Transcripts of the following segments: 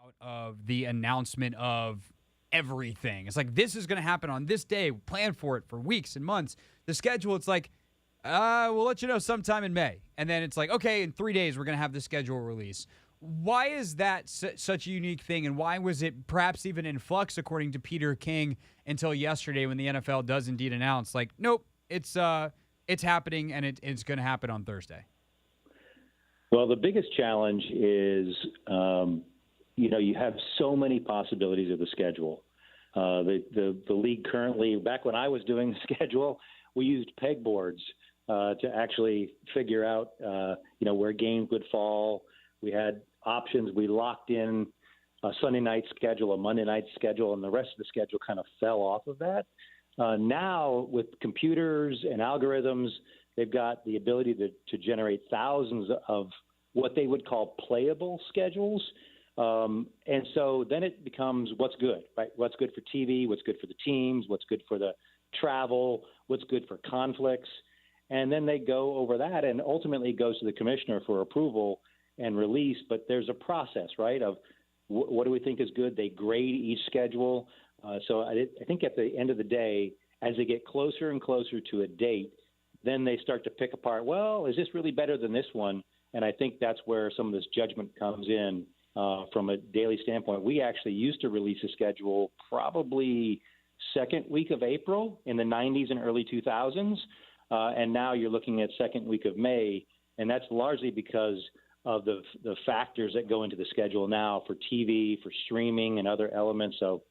Out of the announcement of everything. It's like, this is going to happen on this day. Plan for it for weeks and months. The schedule, it's like, we'll let you know sometime in May. And then it's like, okay, in 3 days, we're going to have the schedule release. Why is that such a unique thing? And why was it perhaps even in flux, according to Peter King, until yesterday when the NFL does indeed announce, like, nope, it's happening and it's going to happen on Thursday? Well, the biggest challenge is, you have so many possibilities of the schedule. The league currently, back when I was doing the schedule, we used pegboards to actually figure out, where games would fall. We had options. We locked in a Sunday night schedule, a Monday night schedule, and the rest of the schedule kind of fell off of that. Now, with computers and algorithms, they've got the ability to generate thousands of what they would call playable schedules. And so then it becomes what's good, right? What's good for TV, what's good for the teams, what's good for the travel, what's good for conflicts. And then they go over that, and ultimately it goes to the commissioner for approval and release. But there's a process, right, of what do we think is good? They grade each schedule. So I think at the end of the day, as they get closer and closer to a date, then they start to pick apart, well, is this really better than this one? And I think that's where some of this judgment comes in from a daily standpoint. We actually used to release a schedule probably second week of April in the 90s and early 2000s. And now you're looking at second week of May. And that's largely because of the factors that go into the schedule now for TV, for streaming, and other elements. So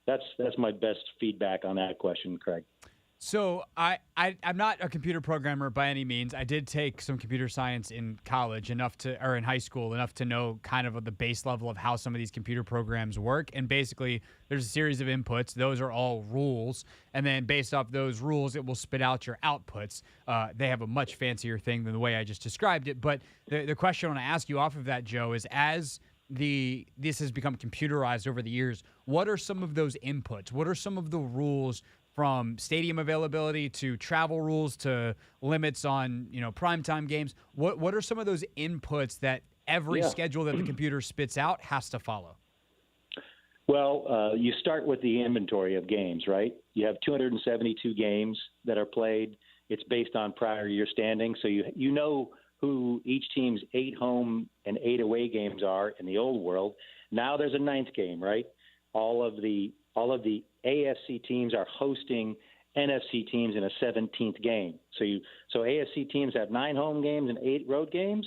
that's my best feedback on that question, Craig. So I'm not a computer programmer by any means. I did take some computer science in college or in high school, enough to know kind of the base level of how some of these computer programs work. And basically, there's a series of inputs. Those are all rules. And then based off those rules, it will spit out your outputs. They have a much fancier thing than the way I just described it. But the question I want to ask you off of that, Joe, is as this has become computerized over the years, what are some of those inputs? What are some of the rules, from stadium availability to travel rules to limits on, primetime games? What are some of those inputs that every schedule that the computer spits out has to follow? Well, you start with the inventory of games, right? You have 272 games that are played. It's based on prior year standings. So you know who each team's 8 home and 8 away games are in the old world. Now there's a 9th game, right? All of the AFC teams are hosting NFC teams in a 17th game. So AFC teams have 9 home games and 8 road games.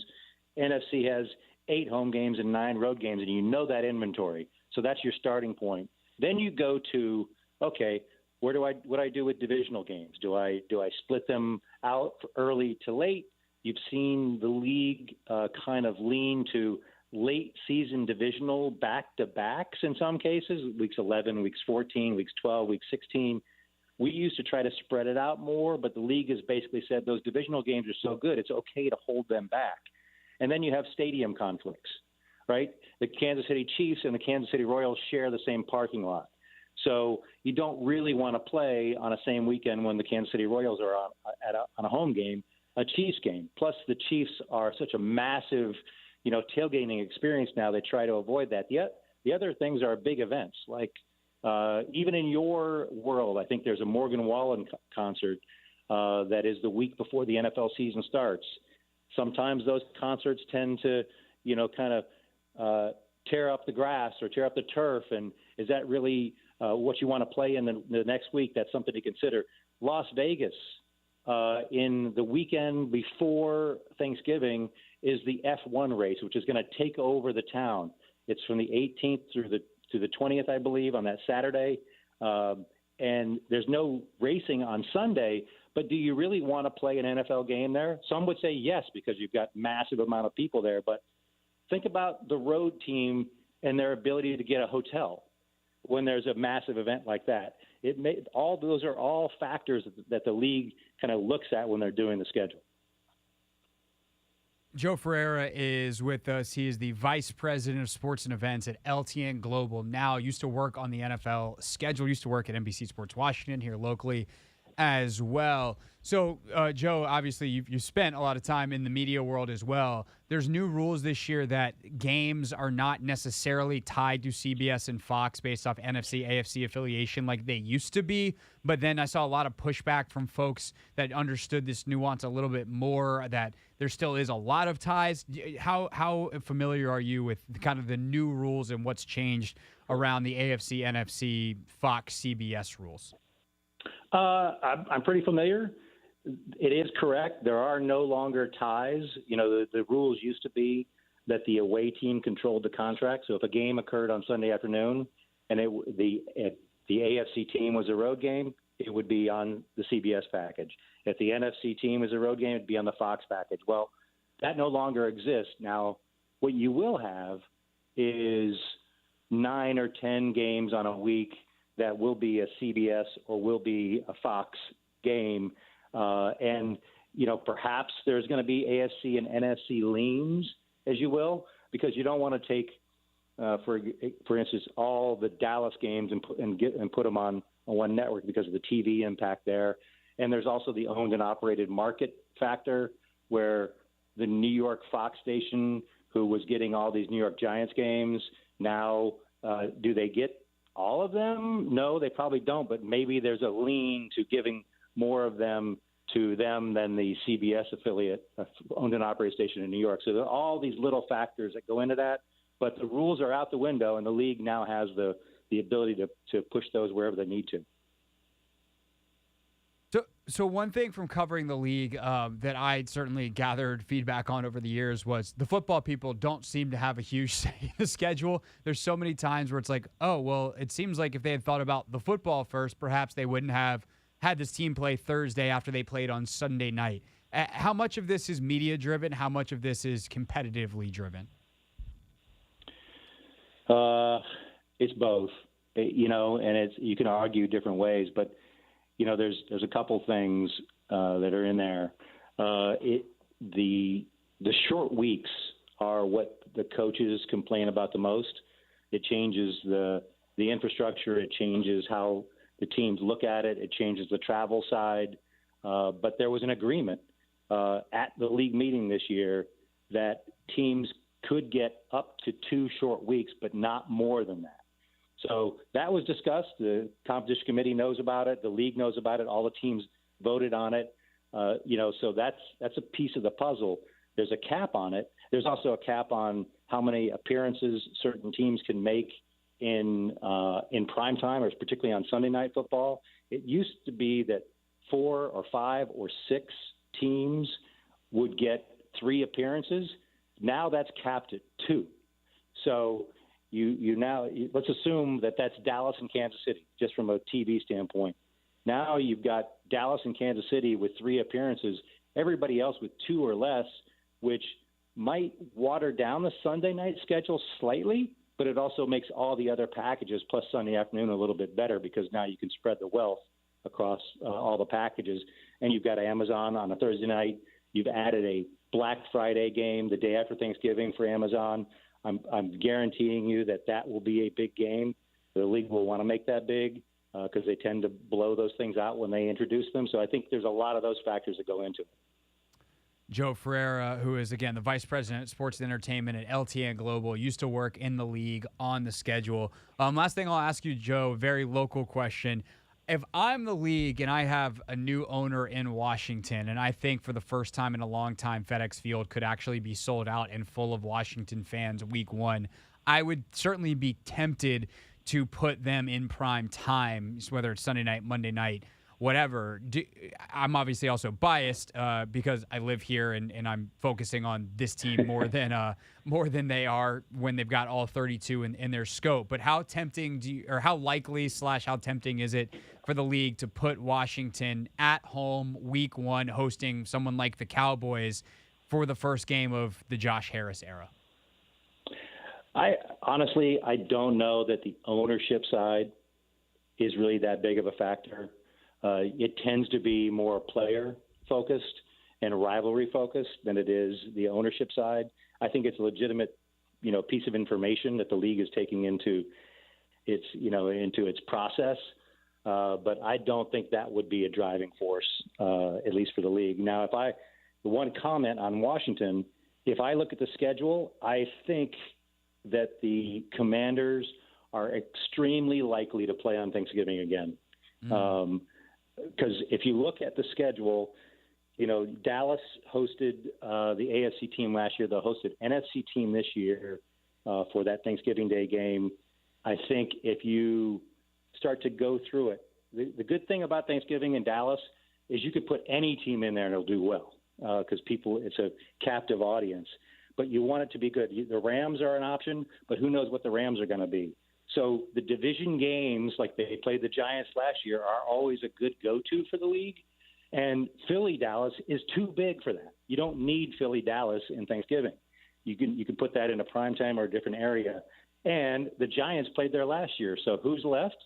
NFC has 8 home games and 9 road games, and you know that inventory. So that's your starting point. Then you go to, okay, what do I do with divisional games? Do I split them out early to late? You've seen the league kind of lean to late season divisional back-to-backs in some cases, weeks 11, weeks 14, weeks 12, weeks 16. We used to try to spread it out more, but the league has basically said those divisional games are so good, it's okay to hold them back. And then you have stadium conflicts, right? The Kansas City Chiefs and the Kansas City Royals share the same parking lot. So you don't really want to play on a same weekend when the Kansas City Royals are on a home game, a Chiefs game. Plus the Chiefs are such a massive tailgating experience now, they try to avoid that. The other things are big events, like even in your world, I think there's a Morgan Wallen concert that is the week before the NFL season starts. Sometimes those concerts tend to, kind of tear up the grass or tear up the turf. And is that really what you want to play in the next week? That's something to consider. Las Vegas, in the weekend before Thanksgiving, is the F1 race, which is going to take over the town. It's from the 18th through the 20th, I believe, on that Saturday. and there's no racing on Sunday, but do you really want to play an NFL game there? Some would say yes, because you've got massive amount of people there. But think about the road team and their ability to get a hotel when there's a massive event like that. All those are all factors that the league kind of looks at when they're doing the schedule. Joe Ferreira is with us. He is the vice president of sports and events at LTN Global. Now used to work on the NFL schedule, used to work at NBC Sports Washington here locally as well. So, Joe, obviously you spent a lot of time in the media world as well. There's new rules this year that games are not necessarily tied to CBS and Fox based off NFC, AFC affiliation like they used to be. But then I saw a lot of pushback from folks that understood this nuance a little bit more, that there still is a lot of ties. How familiar are you with kind of the new rules and what's changed around the AFC, NFC, Fox, CBS rules? I'm pretty familiar. It is correct. There are no longer ties. The rules used to be that the away team controlled the contract. So if a game occurred on Sunday afternoon and the AFC team was a road game, it would be on the CBS package. If the NFC team was a road game, it'd be on the Fox package. Well, that no longer exists. Now, what you will have is 9 or 10 games on a week that will be a CBS or will be a Fox game. Perhaps there's going to be AFC and NFC leans, as you will, because you don't want to take, for instance, all the Dallas games and put them on one network because of the TV impact there. And there's also the owned and operated market factor, where the New York Fox station, who was getting all these New York Giants games, now do they get all of them? No, they probably don't, but maybe there's a lean to giving more of them to them than the CBS affiliate, owned and operated station in New York. So there are all these little factors that go into that, but the rules are out the window, and the league now has the ability to push those wherever they need to. So one thing from covering the league that I certainly gathered feedback on over the years was the football people don't seem to have a huge say in the schedule. There's so many times where it's like, oh, well, it seems like if they had thought about the football first, perhaps they wouldn't have had this team play Thursday after they played on Sunday night. How much of this is media-driven? How much of this is competitively driven? It's both, and you can argue different ways, but there's a couple things that are in there. The short weeks are what the coaches complain about the most. It changes the infrastructure. It changes how the teams look at it. It changes the travel side. But there was an agreement at the league meeting this year that teams could get up to 2 short weeks, but not more than that. So that was discussed. The competition committee knows about it. The league knows about it. All the teams voted on it. So that's a piece of the puzzle. There's a cap on it. There's also a cap on how many appearances certain teams can make in prime time, or particularly on Sunday Night Football. It used to be that 4 or 5 or 6 teams would get 3 appearances. Now that's capped at 2. So let's assume that that's Dallas and Kansas City, just from a TV standpoint. Now you've got Dallas and Kansas City with 3 appearances, everybody else with 2 or less, which might water down the Sunday night schedule slightly, but it also makes all the other packages plus Sunday afternoon a little bit better, because now you can spread the wealth across all the packages. And you've got Amazon on a Thursday night. You've added a Black Friday game the day after Thanksgiving for Amazon. I'm guaranteeing you that will be a big game. The league will want to make that big because they tend to blow those things out when they introduce them. So I think there's a lot of those factors that go into it. Joe Ferreira, who is, again, the vice president of sports and entertainment at LTN Global, used to work in the league on the schedule. Last thing I'll ask you, Joe, very local question. If I'm the league and I have a new owner in Washington, and I think for the first time in a long time FedEx Field could actually be sold out and full of Washington fans week 1, I would certainly be tempted to put them in prime time, whether it's Sunday night, Monday night. whatever. I'm obviously also biased because I live here and I'm focusing on this team more than they are when they've got all 32 in their scope. But how tempting how likely / how tempting is it for the league to put Washington at home week 1 hosting someone like the Cowboys for the first game of the Josh Harris era? I don't know that the ownership side is really that big of a factor. It tends to be more player focused and rivalry focused than it is the ownership side. I think it's a legitimate, piece of information that the league is taking into its process. But I don't think that would be a driving force, at least for the league. Now, the one comment on Washington, if I look at the schedule, I think that the Commanders are extremely likely to play on Thanksgiving again. Because if you look at the schedule, Dallas hosted the AFC team last year. They'll host an NFC team this year for that Thanksgiving Day game. I think if you start to go through it, the good thing about Thanksgiving in Dallas is you could put any team in there and it'll do well because it's a captive audience. But you want it to be good. The Rams are an option, but who knows what the Rams are going to be. So the division games, like they played the Giants last year, are always a good go-to for the league. And Philly-Dallas is too big for that. You don't need Philly-Dallas in Thanksgiving. You can put that in a primetime or a different area. And the Giants played there last year. So who's left?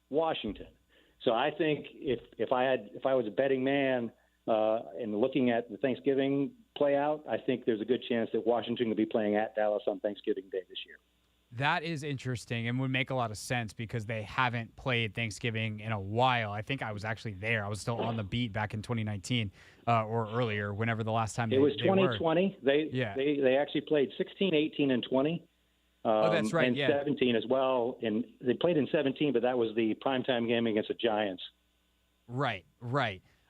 Washington. So I think if I was a betting man and looking at the Thanksgiving play out, I think there's a good chance that Washington will be playing at Dallas on Thanksgiving Day this year. That is interesting and would make a lot of sense because they haven't played Thanksgiving in a while. I think I was actually there. I was still on the beat back in 2019 or earlier, whenever the last time it was 2020. They actually played 16, 18, and 20. Oh, that's right. And 17 as well. And they played in 17, but that was the primetime game against the Giants. Right.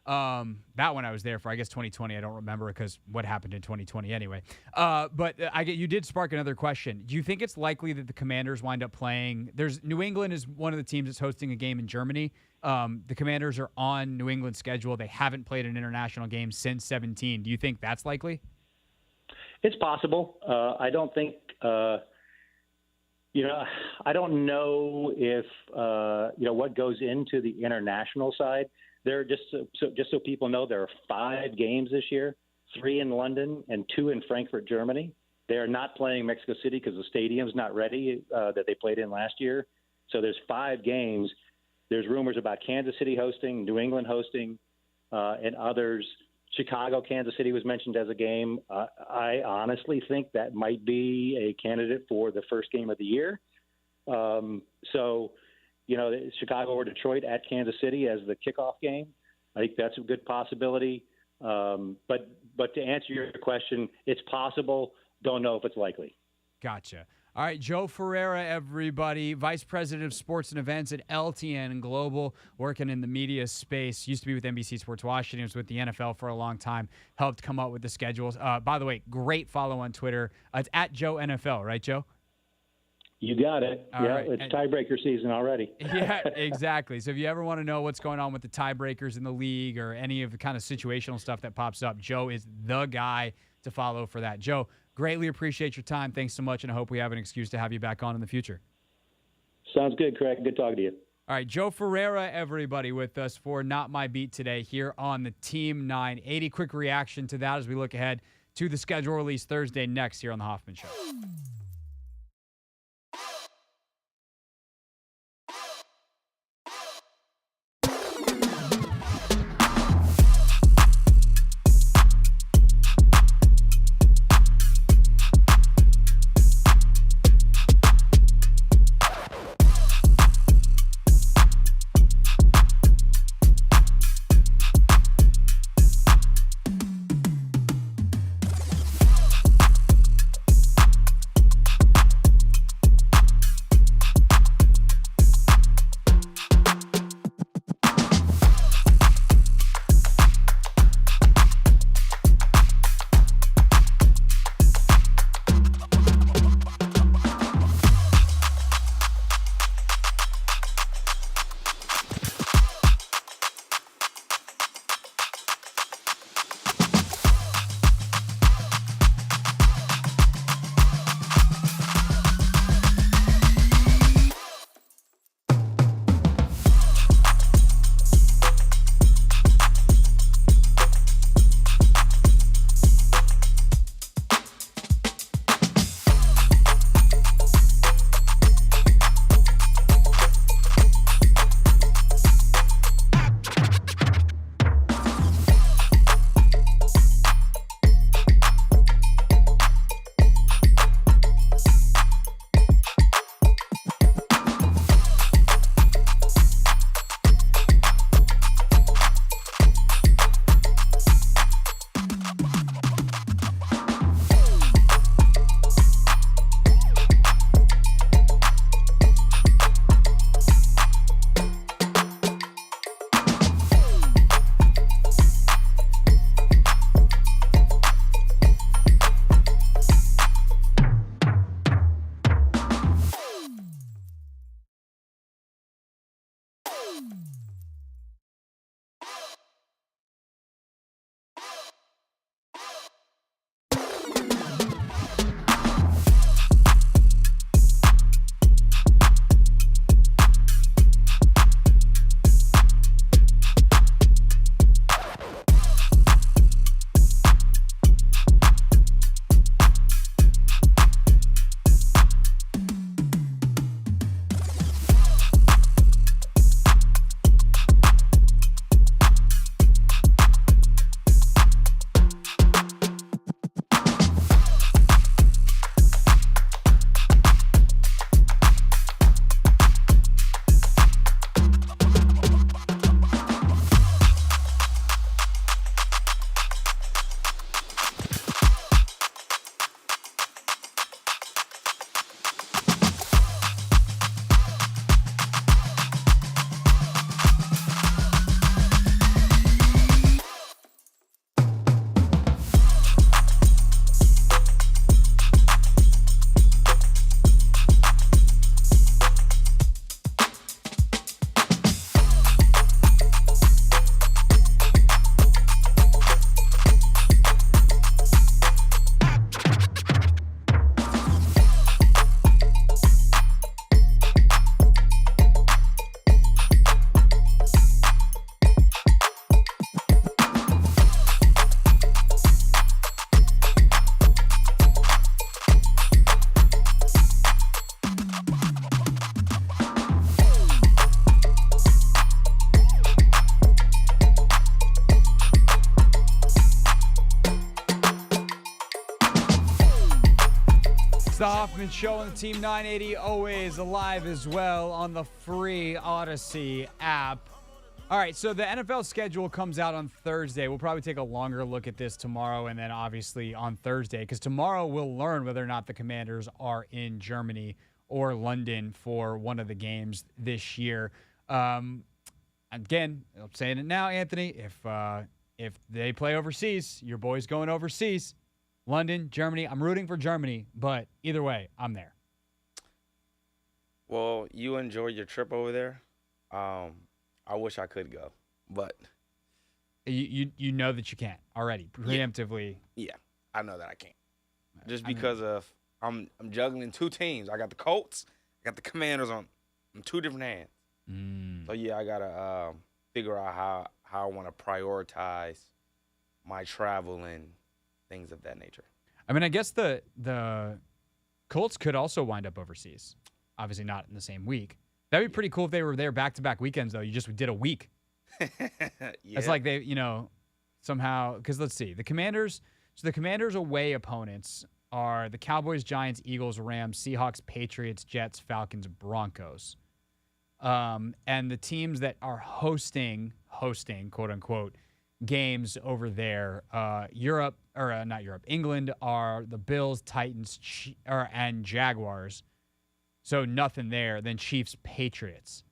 That one I was there for, I guess 2020. I don't remember because what happened in 2020 anyway. But you did spark another question. Do you think it's likely that the Commanders wind up playing? New England is one of the teams that's hosting a game in Germany. The Commanders are on New England's schedule. They haven't played an international game since 17. Do you think that's likely? It's possible. I don't think. I don't know if what goes into the international side. There, just so people know, there are 5 games this year, 3 in London and 2 in Frankfurt, Germany. They are not playing Mexico City because the stadium's not ready that they played in last year. So there's 5 games. There's rumors about Kansas City hosting, New England hosting, and others. Chicago, Kansas City was mentioned as a game. I honestly think that might be a candidate for the first game of the year. Chicago or Detroit at Kansas City as the kickoff game. I think that's a good possibility. But to answer your question, it's possible. Don't know if it's likely. Gotcha. All right, Joe Ferreira, everybody, Vice President of Sports and Events at LTN Global, working in the media space. Used to be with NBC Sports Washington, was with the NFL for a long time, helped come up with the schedules. By the way, great follow on Twitter. It's at Joe NFL, right, Joe? You got it. All right. It's tiebreaker season already. Yeah, exactly. So if you ever want to know what's going on with the tiebreakers in the league or any of the kind of situational stuff that pops up, Joe is the guy to follow for that. Joe, greatly appreciate your time. Thanks so much, and I hope we have an excuse to have you back on in the future. Sounds good, Craig. Good talking to you. All right, Joe Ferreira, everybody, with us for Not My Beat today here on the Team 980. Quick reaction to that as we look ahead to the schedule release Thursday next here on the Hoffman Show. It's the Hoffman Show on the Team 980, always alive as well on the free Odyssey app. All right, so the NFL schedule comes out on Thursday. We'll probably take a longer look at this tomorrow and then obviously on Thursday, because tomorrow we'll learn whether or not the Commanders are in Germany or London for one of the games this year. Again, I'm saying it now, Anthony, if they play overseas, your boy's going overseas. London, Germany. I'm rooting for Germany, but either way, I'm there. Well, you enjoy your trip over there. I wish I could go, but you know that you can't already preemptively. Yeah, I know that I can't. Just because of I'm juggling two teams. I got the Colts, I got the Commanders on two different hands. So yeah, I gotta figure out how I want to prioritize my travel and things of that nature. I mean, I guess the Colts could also wind up overseas. Obviously not in the same week. That'd be pretty cool if they were there back-to-back weekends, though. You just did a week. Yeah. It's like they, somehow – because let's see. The Commanders away opponents are the Cowboys, Giants, Eagles, Rams, Seahawks, Patriots, Jets, Falcons, Broncos. And the teams that are hosting, quote-unquote, games over there, England are the Bills, Titans, and Jaguars. So nothing there. Then Chiefs, Patriots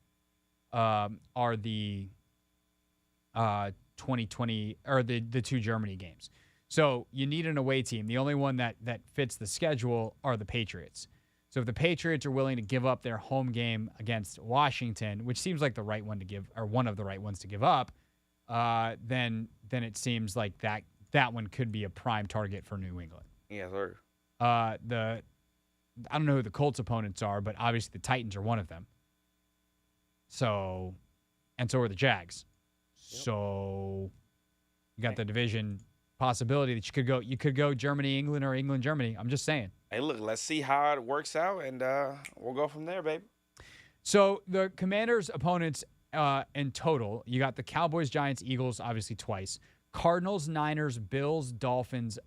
are the 2020 or the two Germany games. So you need an away team. The only one that fits the schedule are the Patriots. So if the Patriots are willing to give up their home game against Washington, which seems like the right one to give, or one of the right ones to give up, then it seems like that one could be a prime target for New England. Yeah, sir. I don't know who the Colts opponents are, but obviously the Titans are one of them. So are the Jags. Yep. So you got the division possibility that you could go Germany, England, or England, Germany. I'm just saying. Hey, look, let's see how it works out, and we'll go from there, baby. So the Commanders' opponents in total, you got the Cowboys, Giants, Eagles, obviously twice, Cardinals, Niners, Bills, Dolphins,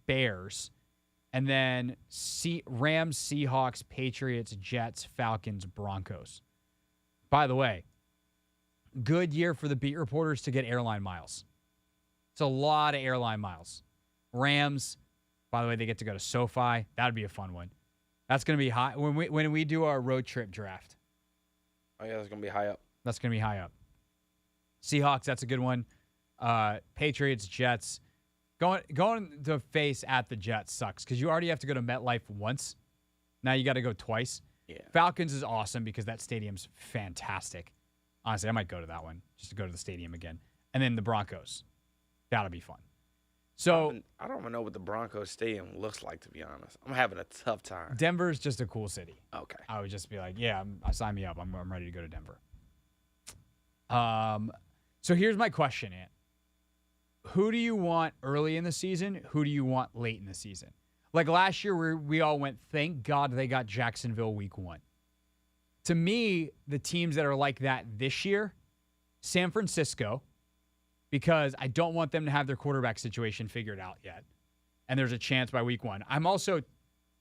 Bears, and then Rams, Seahawks, Patriots, Jets, Falcons, Broncos. By the way, good year for the beat reporters to get airline miles. It's a lot of airline miles. Rams, by the way, they get to go to SoFi. That would be a fun one. That's going to be high when we do our road trip draft. Oh, yeah, that's going to be high up. That's going to be high up. Seahawks, that's a good one. Patriots, Jets. Going to face at the Jets sucks because you already have to go to MetLife once. Now you got to go twice. Yeah. Falcons is awesome because that stadium's fantastic. Honestly, I might go to that one just to go to the stadium again. And then the Broncos. That'll be fun. So I don't even know what the Broncos stadium looks like, to be honest. I'm having a tough time. Denver's just a cool city. Okay. I would just be like, yeah, sign me up. I'm ready to go to Denver. So here's my question, Ant. Who do you want early in the season? Who do you want late in the season? Like last year, we all went, thank God they got Jacksonville week 1. To me, the teams that are like that this year, San Francisco, because I don't want them to have their quarterback situation figured out yet. And there's a chance by week 1. I'm also,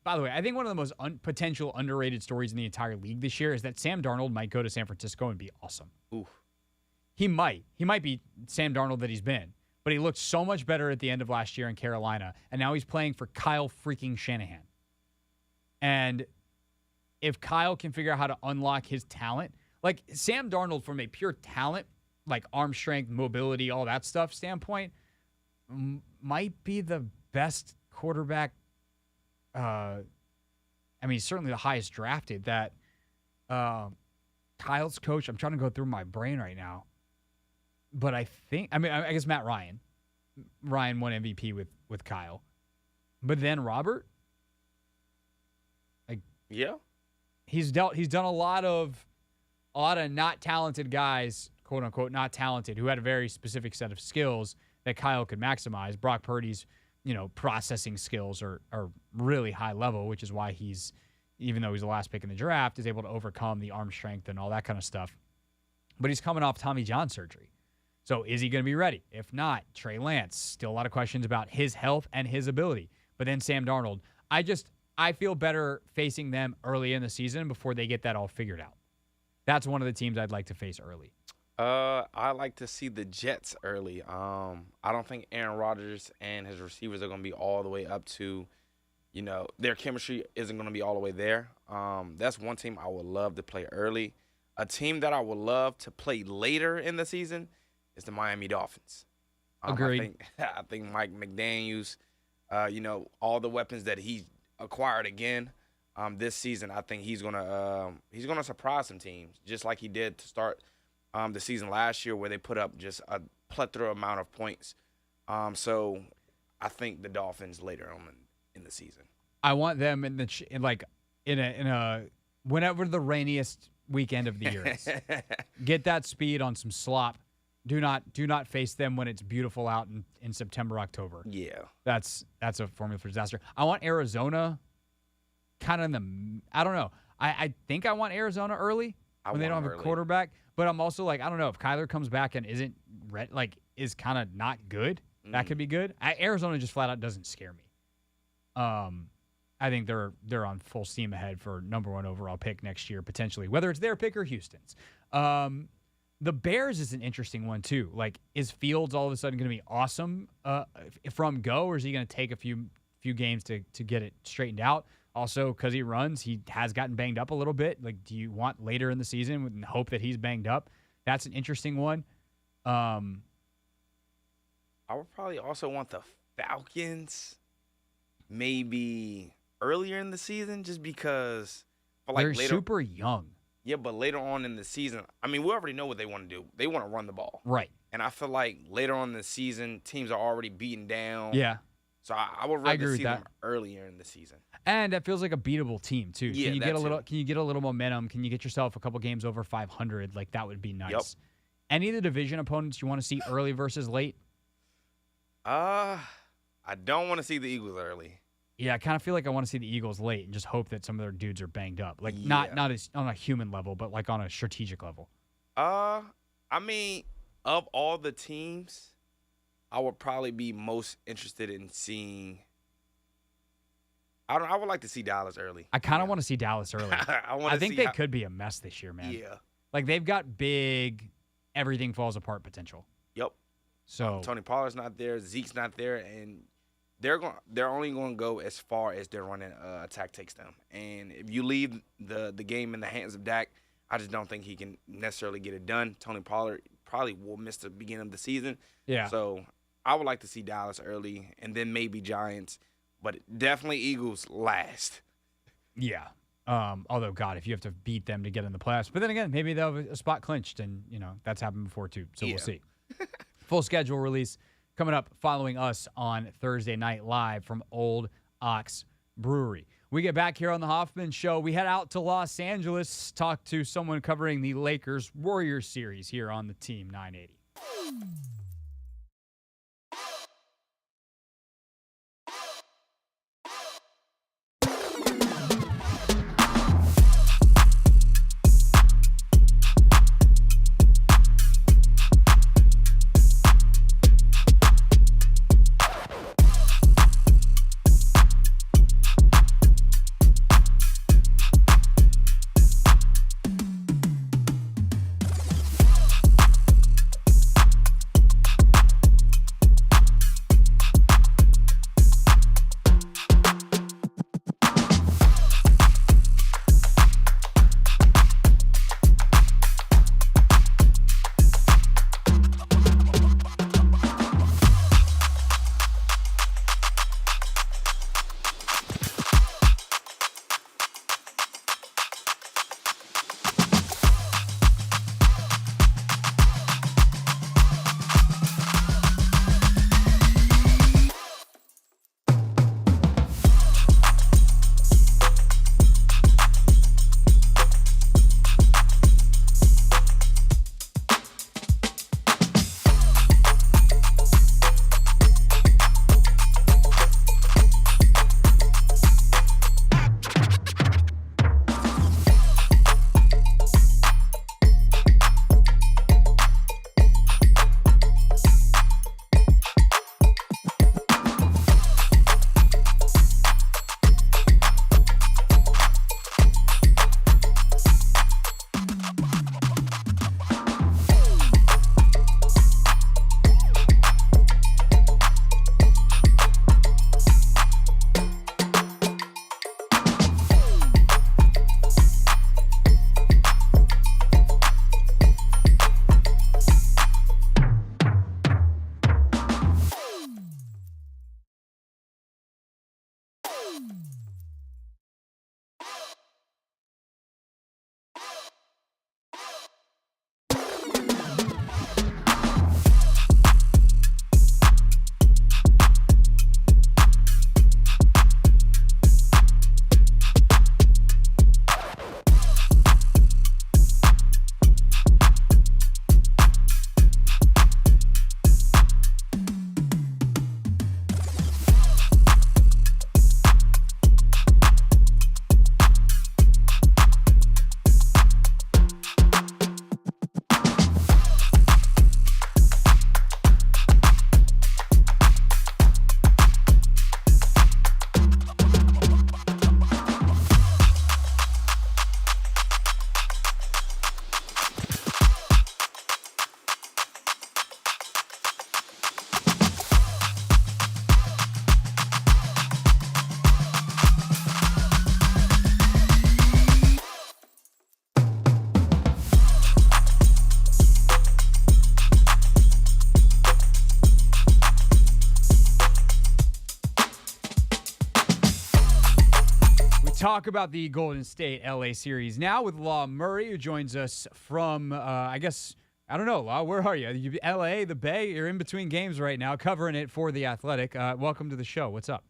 by the way, I think one of the most potential underrated stories in the entire league this year is that Sam Darnold might go to San Francisco and be awesome. Oof. He might. He might be Sam Darnold that he's been. But he looked so much better at the end of last year in Carolina, and now he's playing for Kyle freaking Shanahan. And if Kyle can figure out how to unlock his talent, like Sam Darnold from a pure talent, like arm strength, mobility, all that stuff standpoint, might be the best quarterback. He's certainly the highest drafted that Kyle's coach. I'm trying to go through my brain right now. But I guess Matt Ryan. Ryan won MVP with Kyle. But then Robert? Yeah. He's done a lot of not talented guys, quote unquote, not talented, who had a very specific set of skills that Kyle could maximize. Brock Purdy's, processing skills are really high level, which is why he's, even though he's the last pick in the draft, is able to overcome the arm strength and all that kind of stuff. But he's coming off Tommy John surgery. So is he going to be ready? If not, Trey Lance. Still a lot of questions about his health and his ability. But then Sam Darnold. I feel better facing them early in the season before they get that all figured out. That's one of the teams I'd like to face early. I like to see the Jets early. I don't think Aaron Rodgers and his receivers are going to be all the way up to, their chemistry isn't going to be all the way there. That's one team I would love to play early. A team that I would love to play later in the season is the Miami Dolphins. Agreed. I think Mike McDaniels, all the weapons that he acquired again this season, I think he's gonna surprise some teams, just like he did to start the season last year, where they put up just a plethora amount of points. So I think the Dolphins later on in the season. I want them in a whenever the rainiest weekend of the year is. Get that speed on some slop. Do not face them when it's beautiful out in September, October. Yeah. That's a formula for disaster. I want Arizona kind of I don't know. I think I want Arizona early when they don't have a quarterback, but I'm also like, I don't know, if Kyler comes back and isn't is kind of not good, that could be good. Arizona just flat out doesn't scare me. I think they're on full steam ahead for #1 overall pick next year, potentially, whether it's their pick or Houston's. The Bears is an interesting one too. Like, is Fields all of a sudden going to be awesome from go, or is he going to take a few games to get it straightened out? Also, because he runs, he has gotten banged up a little bit. Like, do you want later in the season and hope that he's banged up? That's an interesting one. I would probably also want the Falcons maybe earlier in the season, just because they're super young. Yeah, but later on in the season, I mean, we already know what they want to do. They want to run the ball. Right. And I feel like later on in the season, teams are already beaten down. Yeah. So I would rather see them earlier in the season. And that feels like a beatable team too. Yeah, can you get a little momentum? Can you get yourself a couple games over 500? Like, that would be nice. Yep. Any of the division opponents you want to see early versus late? I don't want to see the Eagles early. Yeah, I kind of feel like I want to see the Eagles late and just hope that some of their dudes are banged up. Like, yeah. not as on a human level, but like on a strategic level. I mean, of all the teams, I would probably be most interested in seeing. I would like to see Dallas early. I kind of want to see Dallas early. I think they could be a mess this year, man. Yeah. Like, they've got big everything falls apart potential. Yep. So Tony Pollard's not there, Zeke's not there, and they're only going to go as far as their running attack takes them. And if you leave the game in the hands of Dak, I just don't think he can necessarily get it done. Tony Pollard probably will miss the beginning of the season. Yeah. So I would like to see Dallas early, and then maybe Giants, but definitely Eagles last. Yeah. Although, God, if you have to beat them to get in the playoffs. But then again, maybe they'll have a spot clinched, and, that's happened before too. So We'll see. Full schedule release coming up following us on Thursday night live from Old Ox Brewery. We get back here on the Hoffman Show. We head out to Los Angeles, talk to someone covering the Lakers-Warriors series here on the Team 980. talk about the Golden State LA series now with Law Murray, who joins us from, I don't know, Law, where are you? LA, the Bay? You're in between games right now, covering it for The Athletic. Welcome to the show. What's up?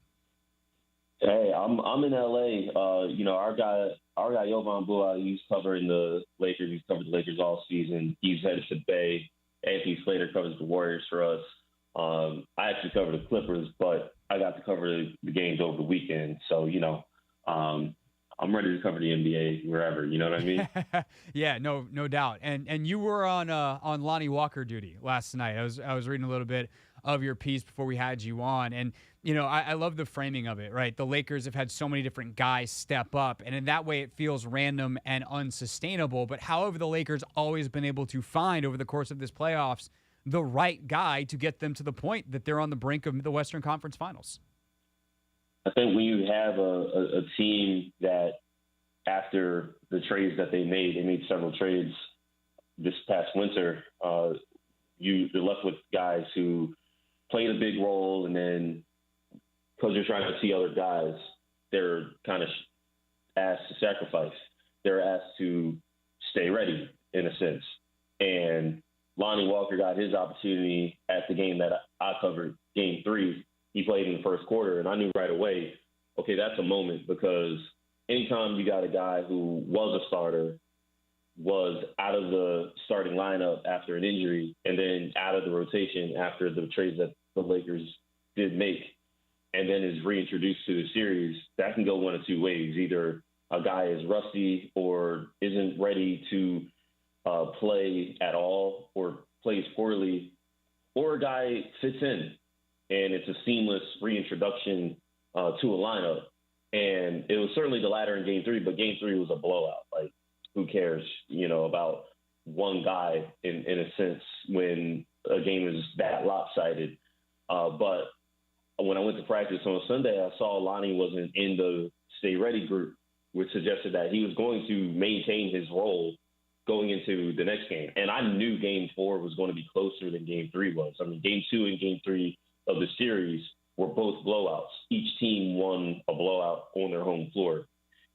Hey, I'm in LA. Our guy Jovan Buha, he's covering the Lakers. He's covered the Lakers all season. He's headed to the Bay. Anthony Slander covers the Warriors for us. I actually cover the Clippers, but I got to cover the games over the weekend. So, I'm ready to cover the NBA wherever. You know what I mean? Yeah, no doubt. And you were on Lonnie Walker duty last night. I was reading a little bit of your piece before we had you on, and I love the framing of it. Right, the Lakers have had so many different guys step up, and in that way, it feels random and unsustainable. But however, the Lakers always been able to find over the course of this playoffs the right guy to get them to the point that they're on the brink of the Western Conference Finals. I think when you have a team that, after the trades that they made several trades this past winter, you're left with guys who played a big role, and then because you're trying to see other guys, they're kind of asked to sacrifice. They're asked to stay ready, in a sense. And Lonnie Walker got his opportunity at the game that I covered, Game 3. He played in the first quarter, and I knew right away, okay, that's a moment, because anytime you got a guy who was a starter, was out of the starting lineup after an injury, and then out of the rotation after the trades that the Lakers did make, and then is reintroduced to the series, that can go one of two ways. Either a guy is rusty or isn't ready to play at all or plays poorly, or a guy fits in and it's a seamless reintroduction to a lineup. And it was certainly the latter in Game 3, but Game 3 was a blowout. Like, who cares, about one guy in a sense when a game is that lopsided. But when I went to practice on Sunday, I saw Lonnie wasn't in the stay ready group, which suggested that he was going to maintain his role going into the next game. And I knew Game 4 was going to be closer than Game 3 was. I mean, Game 2 and Game 3 of the series were both blowouts. Each team won a blowout on their home floor.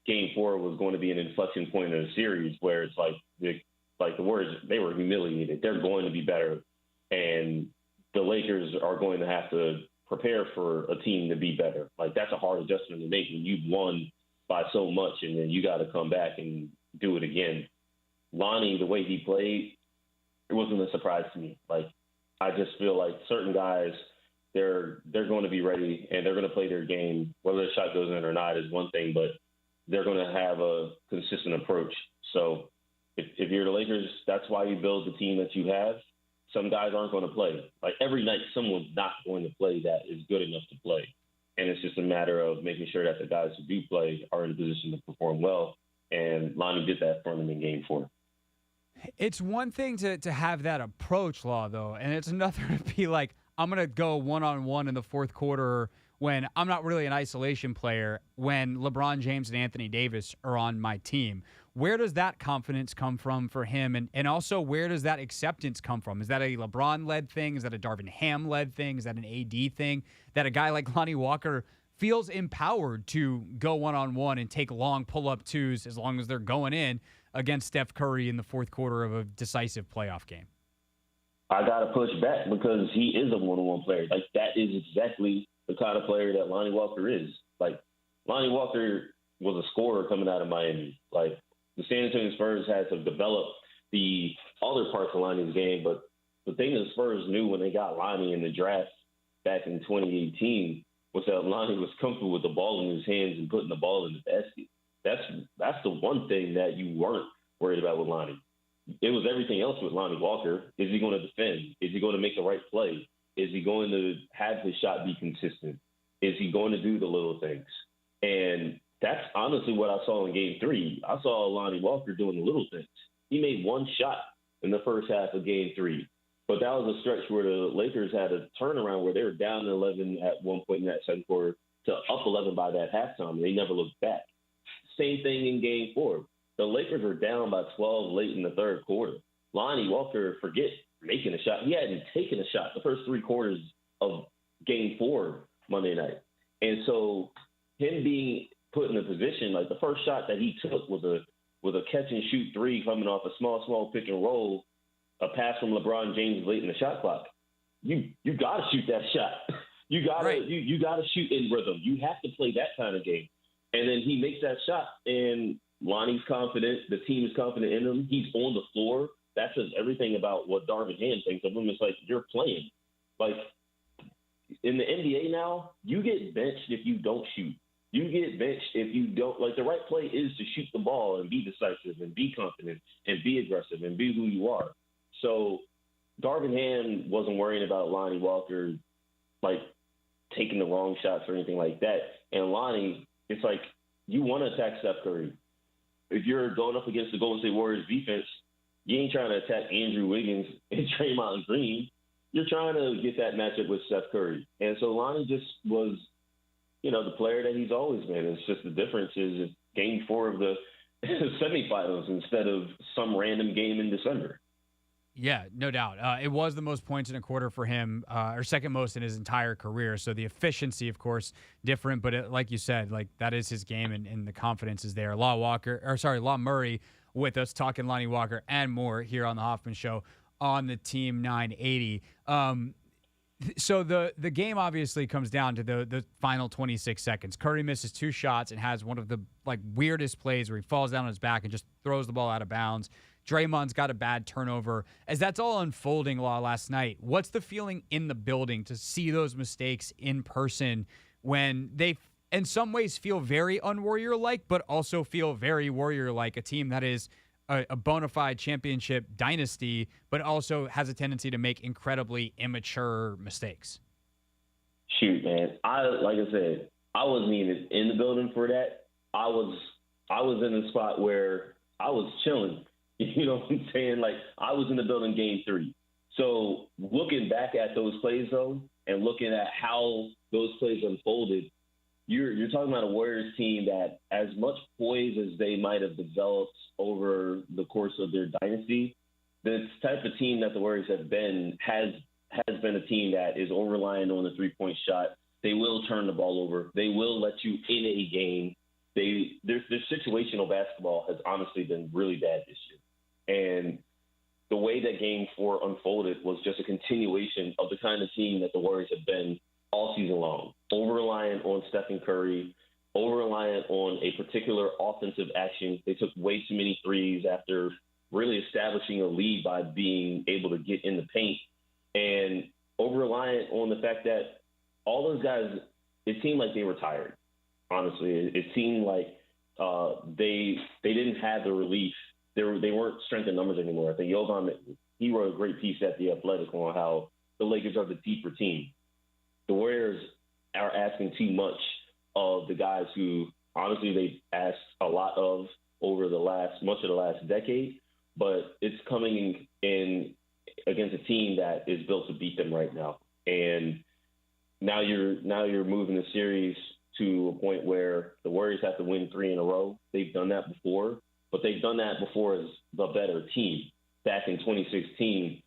Game 4 was going to be an inflection point in the series where it's like the Warriors, they were humiliated. They're going to be better. And the Lakers are going to have to prepare for a team to be better. Like, that's a hard adjustment to make when you've won by so much and then you got to come back and do it again. Lonnie, the way he played, it wasn't a surprise to me. Like, I just feel like certain guys, they're going to be ready and they're going to play their game. Whether the shot goes in or not is one thing, but they're going to have a consistent approach. So if you're the Lakers, that's why you build the team that you have. Some guys aren't going to play. Like, every night, someone's not going to play that is good enough to play. And it's just a matter of making sure that the guys who do play are in a position to perform well. And Lonnie did that for them in Game 4. It's one thing to have that approach, Law, though, and it's another to be like, I'm going to go one-on-one in the fourth quarter when I'm not really an isolation player, when LeBron James and Anthony Davis are on my team. Where does that confidence come from for him? And also, where does that acceptance come from? Is that a LeBron-led thing? Is that a Darvin Ham-led thing? Is that an AD thing? That a guy like Lonnie Walker feels empowered to go one-on-one and take long pull-up twos as long as they're going in against Steph Curry in the fourth quarter of a decisive playoff game? I got to push back because he is a one-on-one player. Like, that is exactly the kind of player that Lonnie Walker is. Like, Lonnie Walker was a scorer coming out of Miami. Like, the San Antonio Spurs had to develop the other parts of Lonnie's game, but the thing the Spurs knew when they got Lonnie in the draft back in 2018 was that Lonnie was comfortable with the ball in his hands and putting the ball in the basket. That's the one thing that you weren't worried about with Lonnie. It was everything else with Lonnie Walker. Is he going to defend? Is he going to make the right play? Is he going to have his shot be consistent? Is he going to do the little things? And that's honestly what I saw in Game 3. I saw Lonnie Walker doing the little things. He made one shot in the first half of Game 3. But that was a stretch where the Lakers had a turnaround where they were down 11 at one point in that second quarter to up 11 by that halftime, and they never looked back. Same thing in Game 4. The Lakers were down by 12 late in the third quarter. Lonnie Walker, forget making a shot. He hadn't taken a shot the first three quarters of Game 4 Monday night. And so him being put in a position, like the first shot that he took was a catch and shoot three coming off a small pick and roll, a pass from LeBron James late in the shot clock. You got to shoot that shot. You gotta shoot in rhythm. You have to play that kind of game. And then he makes that shot, and Lonnie's confident. The team is confident in him. He's on the floor. That says everything about what Darvin Ham thinks of him. It's like, you're playing. Like, in the NBA now, you get benched if you don't shoot. You get benched if you don't. Like, the right play is to shoot the ball and be decisive and be confident and be aggressive and be who you are. So Darvin Ham wasn't worrying about Lonnie Walker, like, taking the wrong shots or anything like that. And Lonnie, it's like, you want to attack Steph Curry. If you're going up against the Golden State Warriors defense, you ain't trying to attack Andrew Wiggins and Draymond Green. You're trying to get that matchup with Steph Curry. And so Lonnie just was, the player that he's always been. It's just the difference is it's game 4 of the semifinals instead of some random game in December. Yeah, no doubt. It was the most points in a quarter for him, or second most in his entire career. So the efficiency, of course, different. But like you said, like that is his game, and the confidence is there. Law Murray with us talking Lonnie Walker and more here on the Hoffman Show on the Team 980. So the game obviously comes down to the final 26 seconds. Curry misses 2 shots and has one of the weirdest plays where he falls down on his back and just throws the ball out of bounds. Draymond's got a bad turnover. As that's all unfolding last night, what's the feeling in the building to see those mistakes in person when they, in some ways, feel very un-Warrior-like, but also feel very Warrior-like, a team that is a bona fide championship dynasty, but also has a tendency to make incredibly immature mistakes? Shoot, man. Like I said, I wasn't even in the building for that. I was in a spot where I was chilling. You know what I'm saying? Like, I was in the building game 3. So looking back at those plays, though, and looking at how those plays unfolded, you're talking about a Warriors team that, as much poise as they might have developed over the course of their dynasty, this type of team that the Warriors have been has been a team that is over-reliant on the three-point shot. They will turn the ball over. They will let you in a game. Their situational basketball has honestly been really bad this year. And the way that Game 4 unfolded was just a continuation of the kind of team that the Warriors have been all season long. Over-reliant on Stephen Curry, over-reliant on a particular offensive action. They took way too many threes after really establishing a lead by being able to get in the paint. And over-reliant on the fact that all those guys, it seemed like they were tired, honestly. It seemed like they didn't have the relief. They weren't strength in numbers anymore. I think Jovan, he wrote a great piece at The Athletic on how the Lakers are the deeper team. The Warriors are asking too much of the guys who, honestly, they've asked a lot of over much of the last decade, but it's coming in against a team that is built to beat them right now. And now you're moving the series to a point where the Warriors have to win 3 in a row. They've done that before. But they've done that before as the better team. Back in 2016,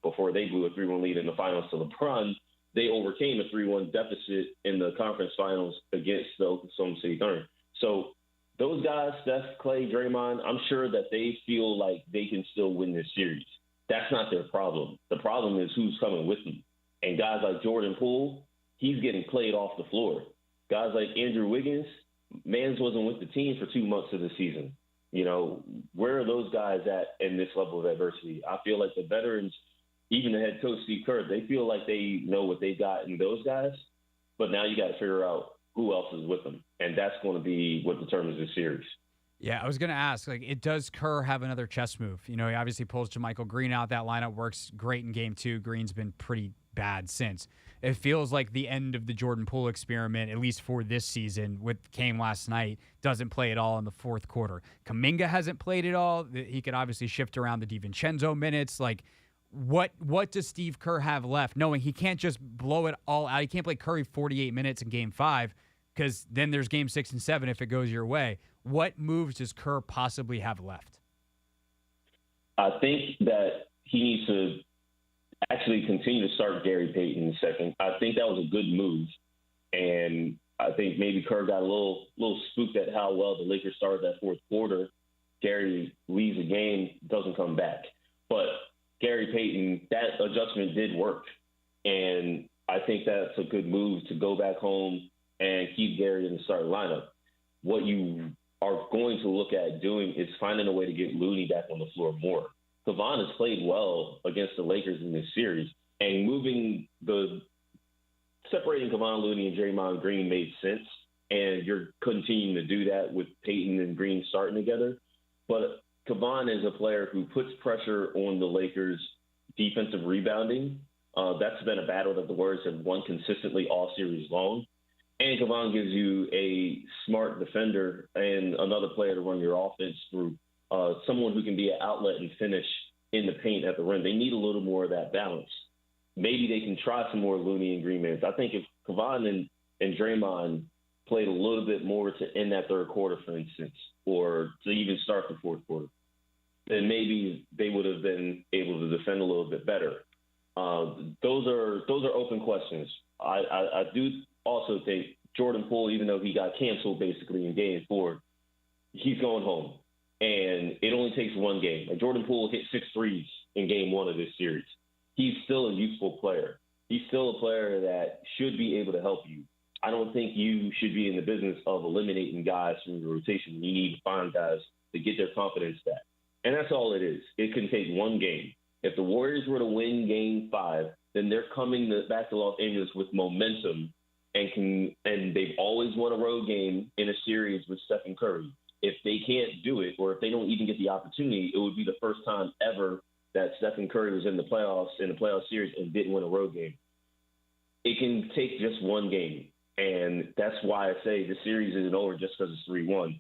before they blew a 3-1 lead in the finals to LeBron, they overcame a 3-1 deficit in the conference finals against the Oklahoma City Thunder. So those guys, Steph, Clay, Draymond, I'm sure that they feel like they can still win this series. That's not their problem. The problem is who's coming with them. And guys like Jordan Poole, he's getting played off the floor. Guys like Andrew Wiggins, Mans wasn't with the team for 2 months of the season. Where are those guys at in this level of adversity? I feel like the veterans, even the head coach, Steve Kerr, they feel like they know what they got in those guys. But now you got to figure out who else is with them. And that's going to be what determines this series. Yeah, I was going to ask, does Kerr have another chess move? He obviously pulls JaMychal Green out. That lineup works great in Game 2. Green's been pretty bad since. It feels like the end of the Jordan Poole experiment, at least for this season, came last night. Doesn't play at all in the fourth quarter. Kuminga hasn't played at all. He could obviously shift around the DiVincenzo minutes. What does Steve Kerr have left, knowing he can't just blow it all out? He can't play Curry 48 minutes in Game 5 because then there's Game 6 and 7 if it goes your way. What moves does Kerr possibly have left? I think that he needs to actually continue to start Gary Payton in second. I think that was a good move. And I think maybe Kerr got a little spooked at how well the Lakers started that fourth quarter. Gary leaves the game, doesn't come back. But Gary Payton, that adjustment did work. And I think that's a good move to go back home and keep Gary in the starting lineup. What you are going to look at doing is finding a way to get Looney back on the floor more. Kevon has played well against the Lakers in this series, and separating Kevon Looney and Draymond Green made sense, and you're continuing to do that with Payton and Green starting together. But Kevon is a player who puts pressure on the Lakers' defensive rebounding. That's been a battle that the Warriors have won consistently all series long. And Kevon gives you a smart defender and another player to run your offense through, someone who can be an outlet and finish in the paint at the rim. They need a little more of that balance. Maybe they can try some more Looney and Green minutes. I think if Kevon and Draymond played a little bit more to end that third quarter, for instance, or to even start the fourth quarter, then maybe they would have been able to defend a little bit better. Those are open questions. I do also think Jordan Poole, even though he got canceled basically in Game 4, he's going home. And it only takes one game. Like Jordan Poole hit 6 threes in Game 1 of this series. He's still a useful player. He's still a player that should be able to help you. I don't think you should be in the business of eliminating guys from the rotation. You need to find guys to get their confidence back. And that's all it is. It can take one game. If the Warriors were to win Game 5, then they're coming back to Los Angeles with momentum, and they've always won a road game in a series with Stephen Curry. If they can't do it, or if they don't even get the opportunity, it would be the first time ever that Stephen Curry was in the playoff series and didn't win a road game. It can take just one game. And that's why I say the series isn't over just because it's 3-1.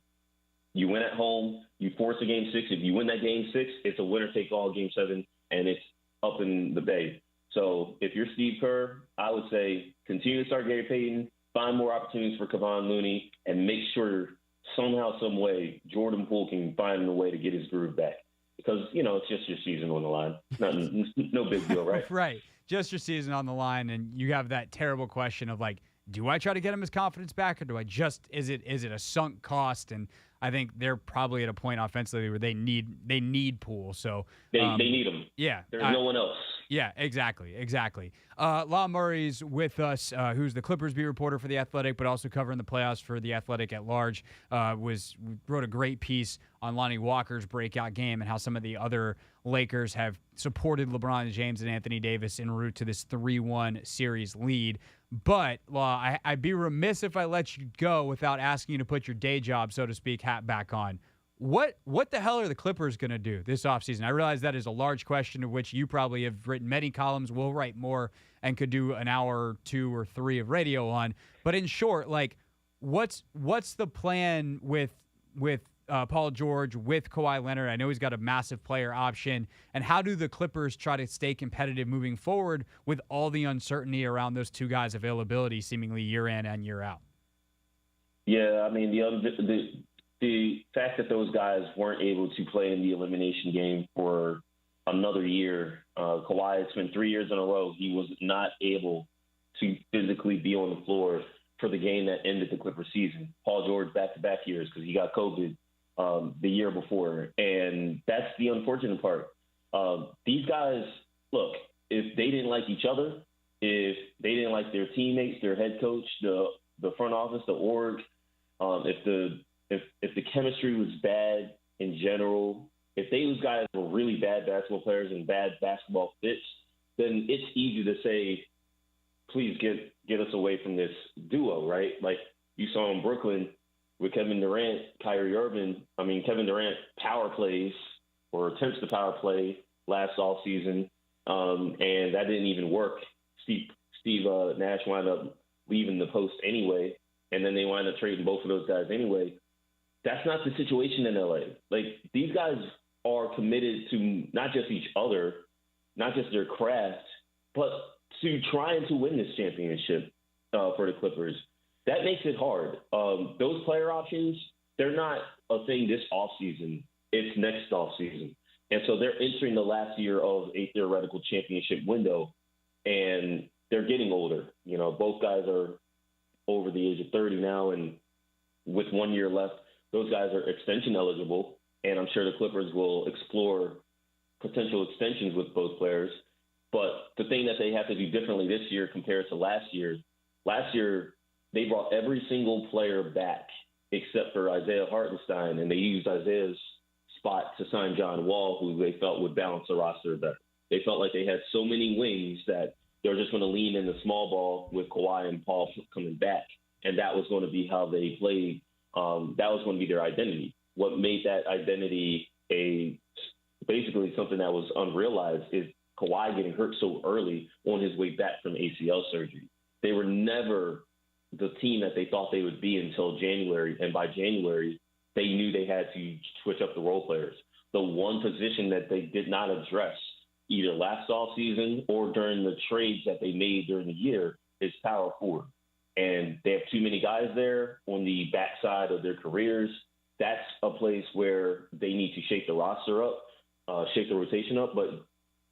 You win at home, you force a Game 6. If you win that Game 6, it's a winner-take-all Game 7, and it's up in the Bay. So if you're Steve Kerr, I would say continue to start Gary Payton, find more opportunities for Kevon Looney, and make sure somehow, some way, Jordan Poole can find a way to get his groove back. Because, it's just your season on the line. No big deal, right? Right. Just your season on the line, and you have that terrible question of, like, do I try to get him his confidence back, or do I just is it a sunk cost? And I think they're probably at a point offensively where they need Poole. So they need him. Yeah, there's no one else. Yeah, exactly. Law Murray's with us, who's the Clippers beat reporter for The Athletic, but also covering the playoffs for The Athletic at large. Wrote a great piece on Lonnie Walker's breakout game and how some of the other Lakers have supported LeBron James and Anthony Davis en route to this 3-1 series lead. But, Law, I'd be remiss if I let you go without asking you to put your day job, so to speak, hat back on. What the hell are the Clippers going to do this offseason? I realize that is a large question of which you probably have written many columns, will write more, and could do an hour, 2 or 3 of radio on. But in short, like, what's the plan with Paul George, with Kawhi Leonard? I know he's got a massive player option. And how do the Clippers try to stay competitive moving forward with all the uncertainty around those two guys' availability seemingly year in and year out? Yeah, I mean, the fact that those guys weren't able to play in the elimination game for another year, Kawhi, it's been 3 years in a row, he was not able to physically be on the floor for the game that ended the Clippers season. Paul George back-to-back years because he got COVID the year before. And that's the unfortunate part. These guys, look, if they didn't like each other, if they didn't like their teammates, their head coach, the front office, the org, if the chemistry was bad in general, if those guys were really bad basketball players and bad basketball fits, then it's easy to say, please get us away from this duo, right? Like you saw in Brooklyn with Kevin Durant, Kyrie Irving. I mean, Kevin Durant power plays or attempts to power play last offseason, and that didn't even work. Steve Nash wound up leaving the post anyway, and then they wind up trading both of those guys anyway. That's not the situation in LA. Like, these guys are committed to not just each other, not just their craft, but to trying to win this championship for the Clippers. That makes it hard. Those player options, they're not a thing this offseason. It's next offseason. And so they're entering the last year of a theoretical championship window, and they're getting older. Both guys are over the age of 30 now, and with 1 year left, those guys are extension eligible, and I'm sure the Clippers will explore potential extensions with both players. But the thing that they have to do differently this year compared to last year they brought every single player back except for Isaiah Hartenstein, and they used Isaiah's spot to sign John Wall, who they felt would balance the roster better. They felt like they had so many wings that they were just going to lean in the small ball with Kawhi and Paul coming back, and that was going to be how they played. That was going to be their identity. What made that identity basically something that was unrealized is Kawhi getting hurt so early on his way back from ACL surgery. They were never the team that they thought they would be until January, and by January, they knew they had to switch up the role players. The one position that they did not address either last offseason or during the trades that they made during the year is power forward. And they have too many guys there on the backside of their careers. That's a place where they need to shake the roster up, shake the rotation up, but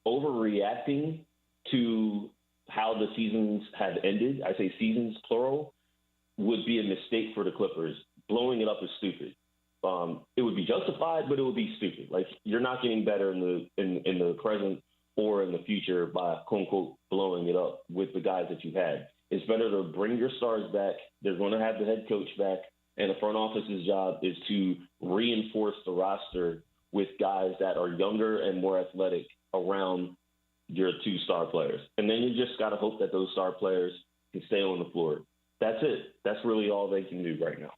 overreacting to how the seasons have ended, I say seasons plural, would be a mistake for the Clippers. Blowing it up is stupid. It would be justified, but it would be stupid. Like, you're not getting better in the present or in the future by quote unquote blowing it up with the guys that you had. It's better to bring your stars back. They're going to have the head coach back, and the front office's job is to reinforce the roster with guys that are younger and more athletic around your two star players. And then you just got to hope that those star players can stay on the floor. That's it. That's really all they can do right now.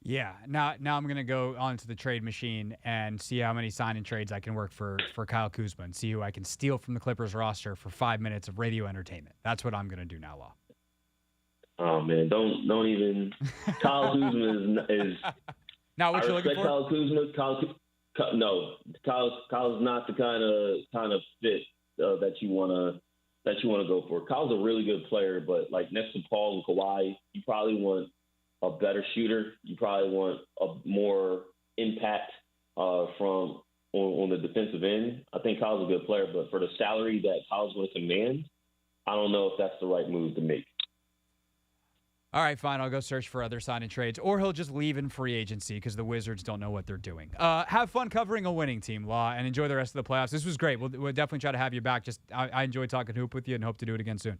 Yeah. Now I'm going to go onto the trade machine and see how many sign and trades I can work for Kyle Kuzma and see who I can steal from the Clippers roster for 5 minutes of radio entertainment. That's what I'm going to do now, Law. Oh man, don't even. Kyle Kuzma is not what I you're looking for. Kyle Kuzma. Kyle's not the kind of fit that you want to go for. Kyle's a really good player, but like next to Paul and Kawhi, you probably want a better shooter. You probably want a more impact on the defensive end. I think Kyle's a good player, but for the salary that Kyle's going to command, I don't know if that's the right move to make. All right, fine. I'll go search for other sign and trades, or he'll just leave in free agency because the Wizards don't know what they're doing. Have fun covering a winning team, Law, and enjoy the rest of the playoffs. This was great. We'll definitely try to have you back. I enjoyed talking hoop with you and hope to do it again soon.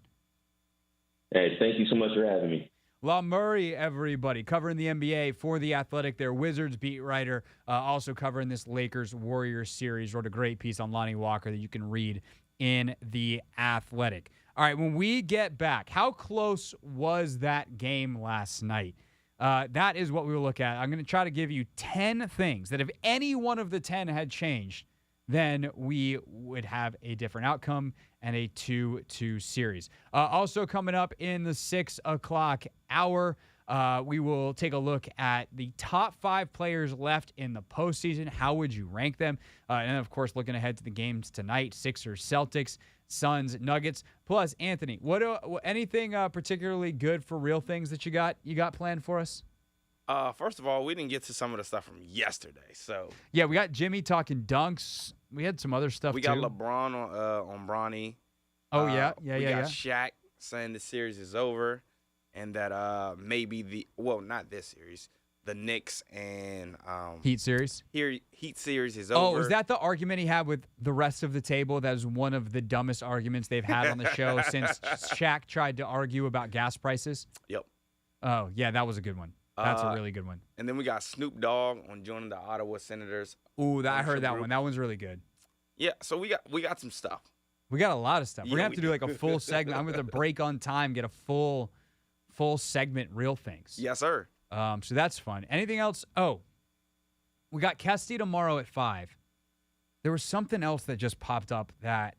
Hey, thank you so much for having me. Law Murray, everybody, covering the NBA for The Athletic, their Wizards beat writer, also covering this Lakers-Warriors series. Wrote a great piece on Lonnie Walker that you can read in The Athletic. All right, when we get back, how close was that game last night? That is what we will look at. I'm going to try to give you 10 things that if any one of the 10 had changed, then we would have a different outcome and a 2-2 series. Also coming up in the 6 o'clock hour, we will take a look at the top 5 players left in the postseason. How would you rank them? And then, of course, looking ahead to the games tonight, Sixers, Celtics, Suns, Nuggets. Plus, Anthony, anything particularly good for real things that you got planned for us? First of all, we didn't get to some of the stuff from yesterday. So yeah, we got Jimmy talking dunks. We had some other stuff, we too. got LeBron on Bronny. Oh, yeah. We got Shaq saying the series is over and that maybe not this series, the Knicks and Heat series? Heat series is over. Oh, is that the argument he had with the rest of the table? That is one of the dumbest arguments they've had on the show since Shaq tried to argue about gas prices? Yep. Oh, yeah, that was a good one. That's a really good one. And then we got Snoop Dogg on joining the Ottawa Senators. Ooh, I heard that one. That one's really good. Yeah, so we got some stuff. We got a lot of stuff. We're Yeah, going to have to do like a full segment. I'm going to break on time, get a full segment, real things. Yes, sir. So that's fun. Anything else? Oh, we got Kesty tomorrow at 5. There was something else that just popped up that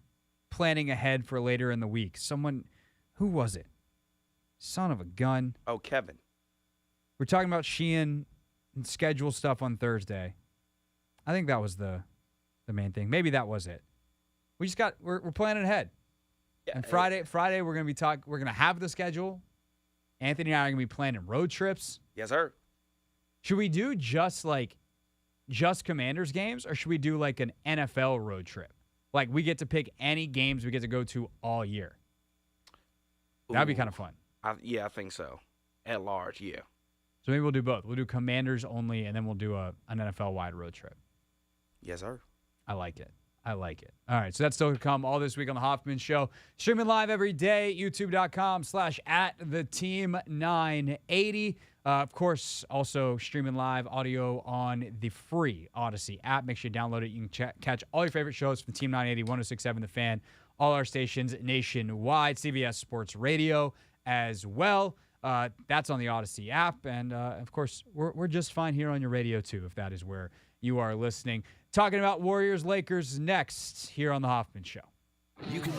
planning ahead for later in the week. Who was it? Son of a gun. Oh, Kevin. We're talking about Sheehan and schedule stuff on Thursday. I think that was the main thing. Maybe that was it. We're planning ahead. Yeah, and Friday we're going to be we're going to have the schedule. Anthony and I are going to be planning road trips. Yes, sir. Should we do just Commanders games, or should we do like an NFL road trip? Like we get to pick any games we get to go to all year. That'd be kind of fun. I think so. at large, yeah. So maybe we'll do both. We'll do Commanders only, and then we'll do an NFL-wide road trip. Yes, sir. I like it. I like it. All right, so that's still to come all this week on The Hoffman Show. Streaming live every day, youtube.com/@theteam980. Of course, also streaming live audio on the free Odyssey app. Make sure you download it. You can catch all your favorite shows from Team 980, 106.7 The Fan, all our stations nationwide, CBS Sports Radio as well. That's on the Odyssey app. And, of course, we're just fine here on your radio, too, if that is where you are listening. Talking about Warriors-Lakers next here on The Hoffman Show. You can...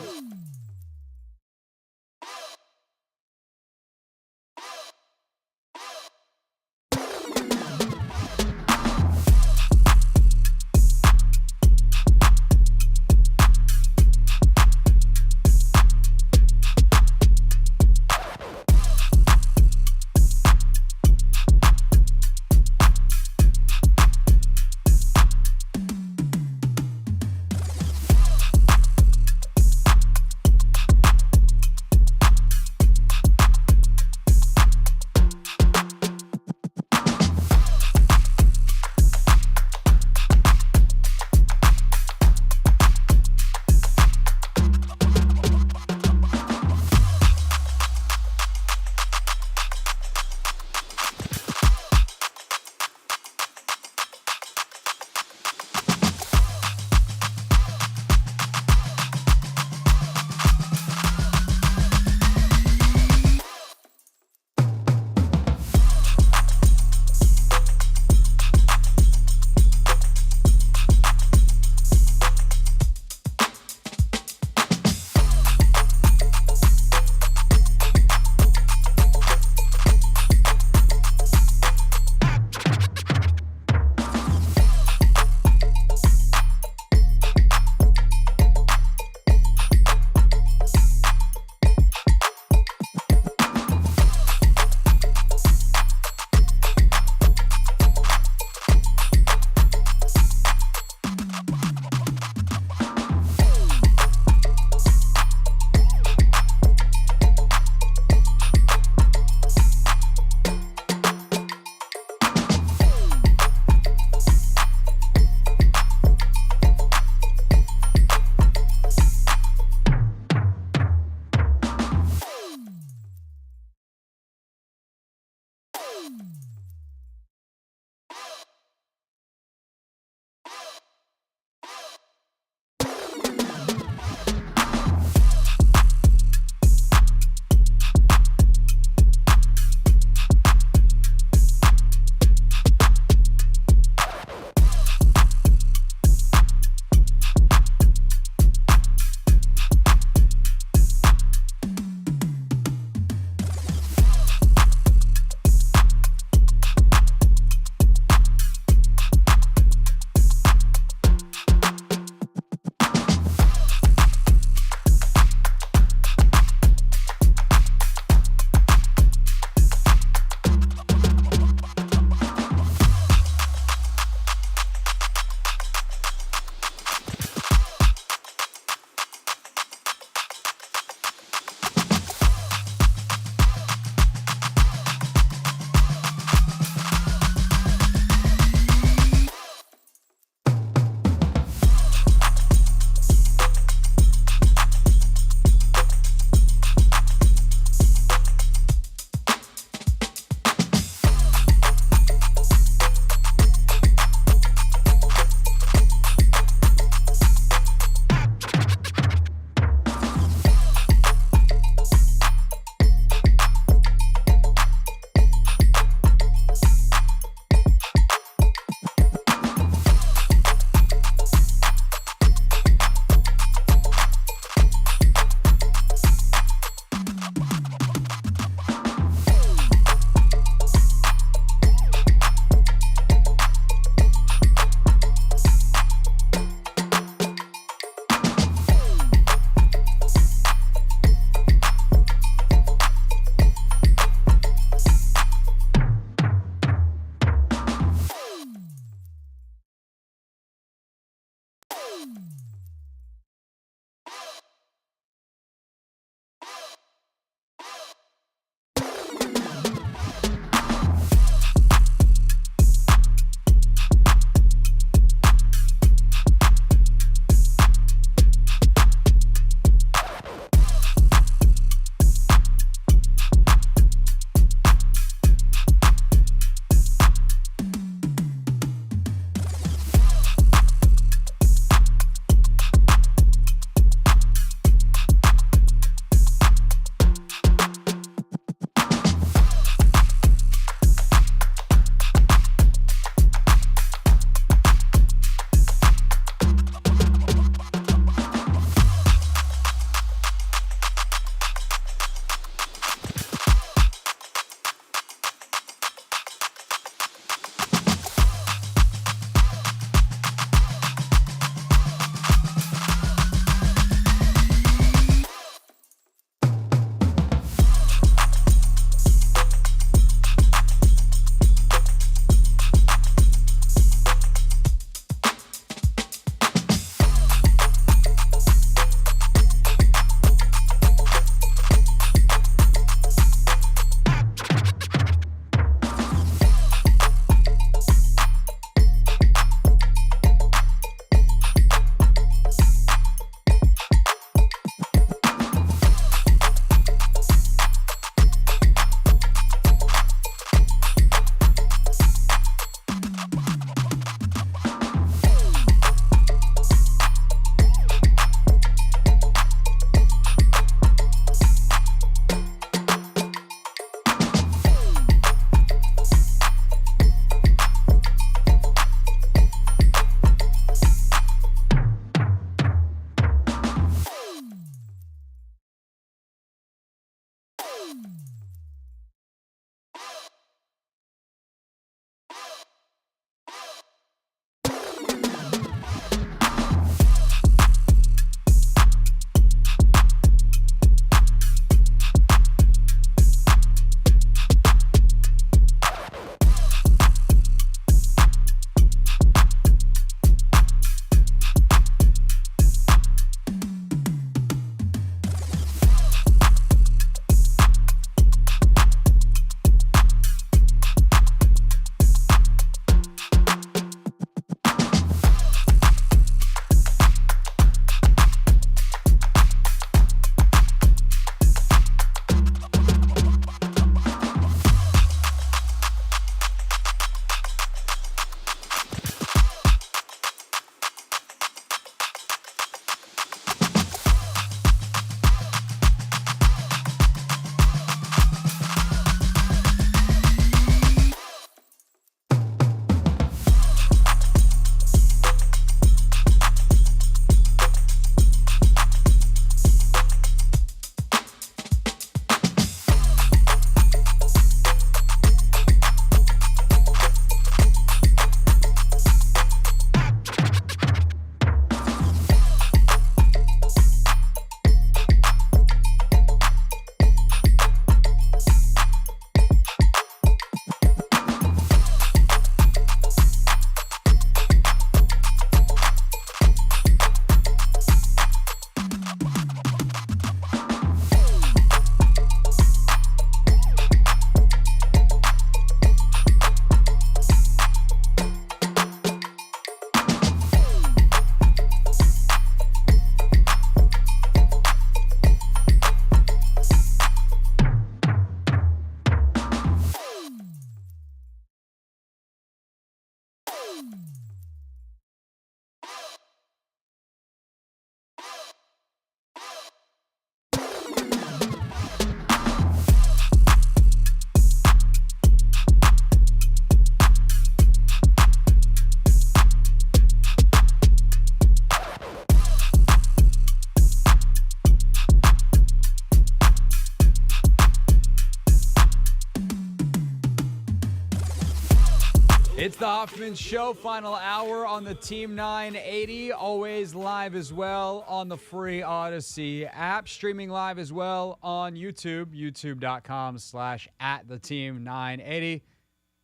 It's the Hoffman Show, final hour on the Team 980, always live as well on the free Odyssey app, streaming live as well on YouTube, youtube.com/@theteam980.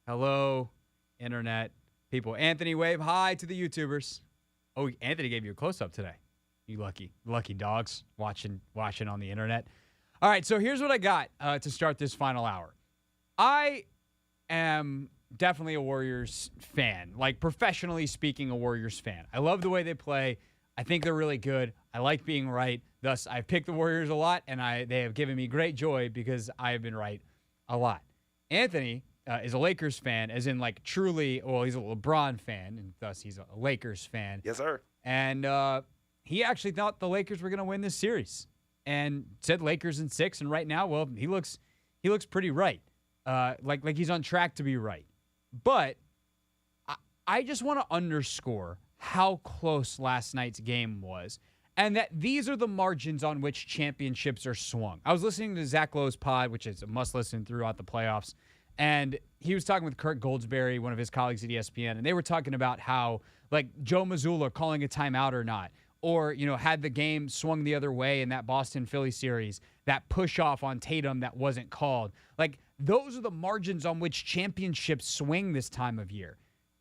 Hello, Internet people. Anthony, wave hi to the YouTubers. Oh, Anthony gave you a close-up today. You lucky dogs watching on the Internet. All right, so here's what I got to start this final hour. I am definitely a Warriors fan, like professionally speaking, a Warriors fan. I love the way they play. I think they're really good. I like being right. Thus, I've picked the Warriors a lot, and they have given me great joy because I have been right a lot. Anthony is a Lakers fan, as in like truly, well, he's a LeBron fan, and thus he's a Lakers fan. Yes, sir. And he actually thought the Lakers were going to win this series and said Lakers in 6. And right now, well, he looks pretty right. Like he's on track to be right. But I just want to underscore how close last night's game was and that these are the margins on which championships are swung. I was listening to Zach Lowe's pod, which is a must-listen throughout the playoffs, and he was talking with Kurt Goldsberry, one of his colleagues at ESPN, and they were talking about how, like, Joe Mazzulla calling a timeout or not, or, you know, had the game swung the other way in that Boston-Philly series, that push-off on Tatum that wasn't called. Like, those are the margins on which championships swing this time of year.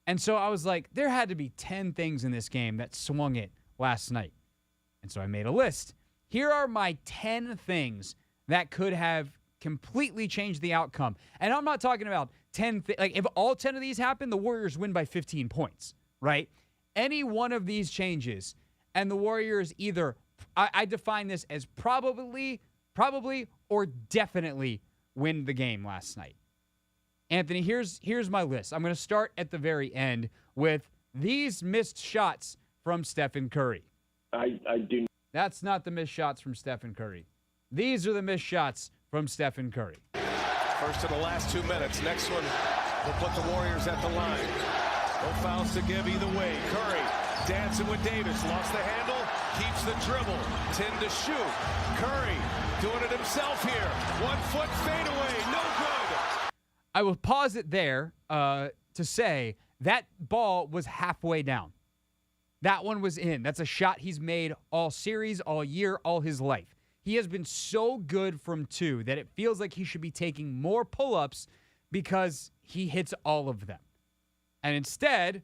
And so I was like, there had to be 10 things in this game that swung it last night. And so I made a list. Here are my 10 things that could have completely changed the outcome. And I'm not talking about 10 like if all 10 of these happen, the Warriors win by 15 points, right? Any one of these changes, and the Warriors either, I define this as probably, or definitely win the game last night. Anthony, here's my list. I'm going to start at the very end with these missed shots from Stephen Curry. I do. That's not the missed shots from Stephen Curry. These are the missed shots from Stephen Curry. First of the last 2 minutes. Next one will put the Warriors at the line. No fouls to give either way. Curry dancing with Davis. Lost the handle. keeps the dribble. 10 to shoot. Curry doing it himself here. 1 foot fadeaway. No good. I will pause it there to say that ball was halfway down. That one was in. That's a shot he's made all series, all year, all his life. He has been so good from 2 that it feels like he should be taking more pull-ups because he hits all of them. And instead,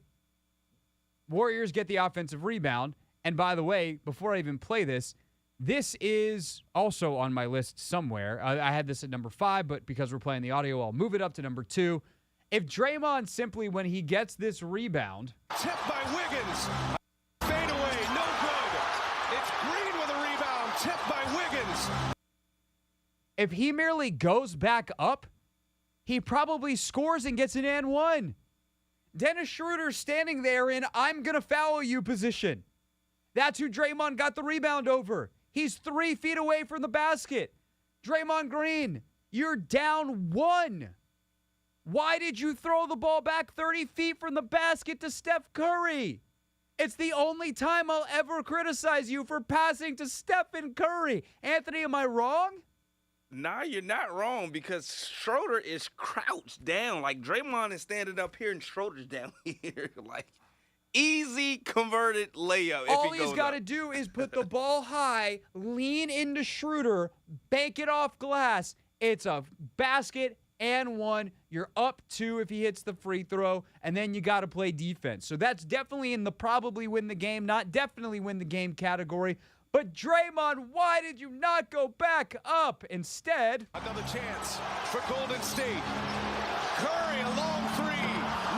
Warriors get the offensive rebound. And by the way, before I even play this is also on my list somewhere. I had this at number 5, but because we're playing the audio, I'll move it up to number 2. If Draymond simply, when he gets this rebound... Tipped by Wiggins. Fadeaway, no good. It's Green with a rebound. Tipped by Wiggins. If he merely goes back up, he probably scores and gets an and one. Dennis Schroeder's standing there in I'm going to foul you position. That's who Draymond got the rebound over. He's 3 feet away from the basket. Draymond Green, you're down 1. Why did you throw the ball back 30 feet from the basket to Steph Curry? It's the only time I'll ever criticize you for passing to Stephen Curry. Anthony, am I wrong? Nah, you're not wrong because Schroeder is crouched down. Like, Draymond is standing up here and Schroeder's down here. Like, easy converted layup. All he's got to do is put the ball high, lean into Schroeder, bank it off glass. It's a basket and 1. You're up 2 if he hits the free throw, and then you got to play defense. So that's definitely in the probably win the game, not definitely win the game category. But Draymond, why did you not go back up? Instead, another chance for Golden State. Curry, a long 3.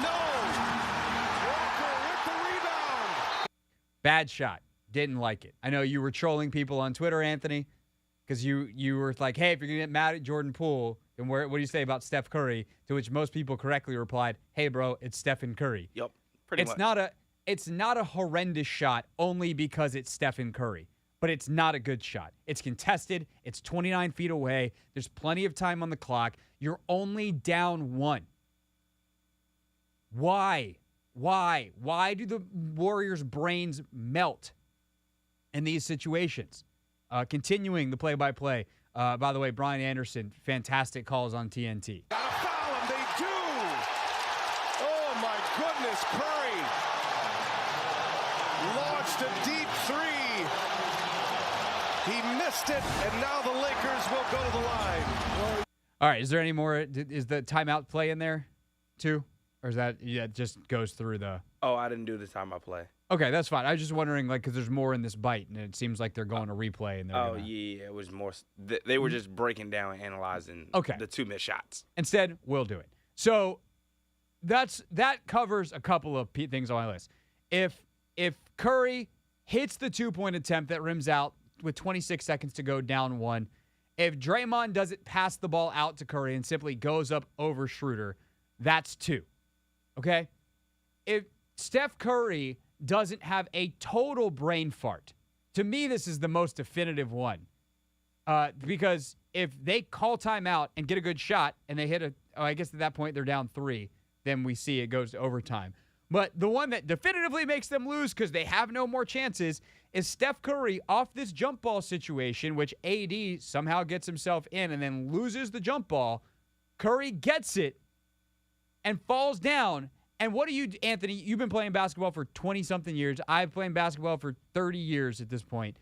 No. Walker with the rebound. bad shot. Didn't like it. I know you were trolling people on Twitter, Anthony, because you were like, hey, if you're going to get mad at Jordan Poole, then what do you say about Steph Curry? To which most people correctly replied, hey, bro, it's Stephen Curry. Yep, pretty much. It's not a horrendous shot only because it's Stephen Curry. But it's not a good shot. It's contested. It's 29 feet away. There's plenty of time on the clock. You're only down 1. Why? Why do the Warriors' brains melt in these situations? Continuing the play-by-play. By the way, Brian Anderson, fantastic calls on TNT. Gotta foul him. They do. Oh, my goodness. Curry launched a deep 3. He missed it, and now the Lakers will go to the line. All right, is there any more? Is the timeout play in there, too? Or is that, it just goes through the... Oh, I didn't do the timeout play. Okay, that's fine. I was just wondering, because there's more in this bite, and it seems like they're going to replay. And Yeah, it was more... They were just breaking down and analyzing the 2 missed shots. Instead, we'll do it. So that covers a couple of things on my list. If Curry hits the 2-point attempt that rims out with 26 seconds to go, down 1, if Draymond doesn't pass the ball out to Curry and simply goes up over Schroeder, that's 2. Okay? If Steph Curry doesn't have a total brain fart, to me, this is the most definitive one. Because if they call timeout and get a good shot and they hit I guess at that point they're down 3, then we see it goes to overtime. But the one that definitively makes them lose because they have no more chances is Steph Curry off this jump ball situation, which AD somehow gets himself in and then loses the jump ball. Curry gets it and falls down. And what do you, Anthony, you've been playing basketball for 20-something years. I've played basketball for 30 years at this point.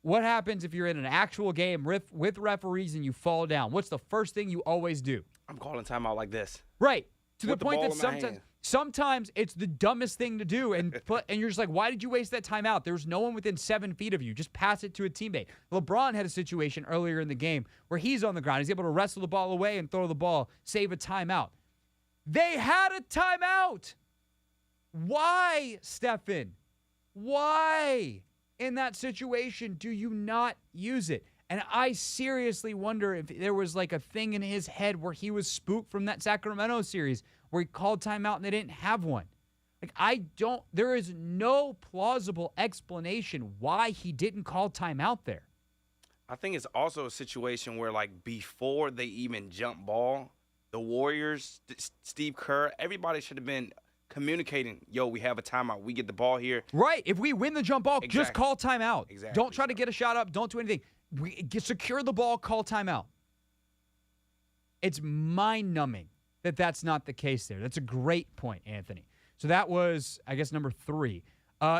What happens if you're in an actual game with referees and you fall down? What's the first thing you always do? I'm calling timeout like this. Right. To the point that sometimes... Sometimes it's the dumbest thing to do, and you're just like, why did you waste that timeout? There's no one within 7 feet of you. Just pass it to a teammate. LeBron had a situation earlier in the game where he's on the ground. He's able to wrestle the ball away and throw the ball, save a timeout. They had a timeout. Why, Stephen? Why, in that situation, do you not use it? And I seriously wonder if there was like a thing in his head where he was spooked from that Sacramento series where he called timeout and they didn't have one. There is no plausible explanation why he didn't call timeout there. I think it's also a situation where, like, before they even jump ball, the Warriors, Steve Kerr, everybody should have been communicating, yo, we have a timeout. We get the ball here. Right. If we win the jump ball, just Exactly. call timeout. Exactly. Don't try to get a shot up. Don't do anything. Secure the ball, call timeout. It's mind-numbing that that's not the case there. That's a great point, Anthony. So that was, I guess, number 3.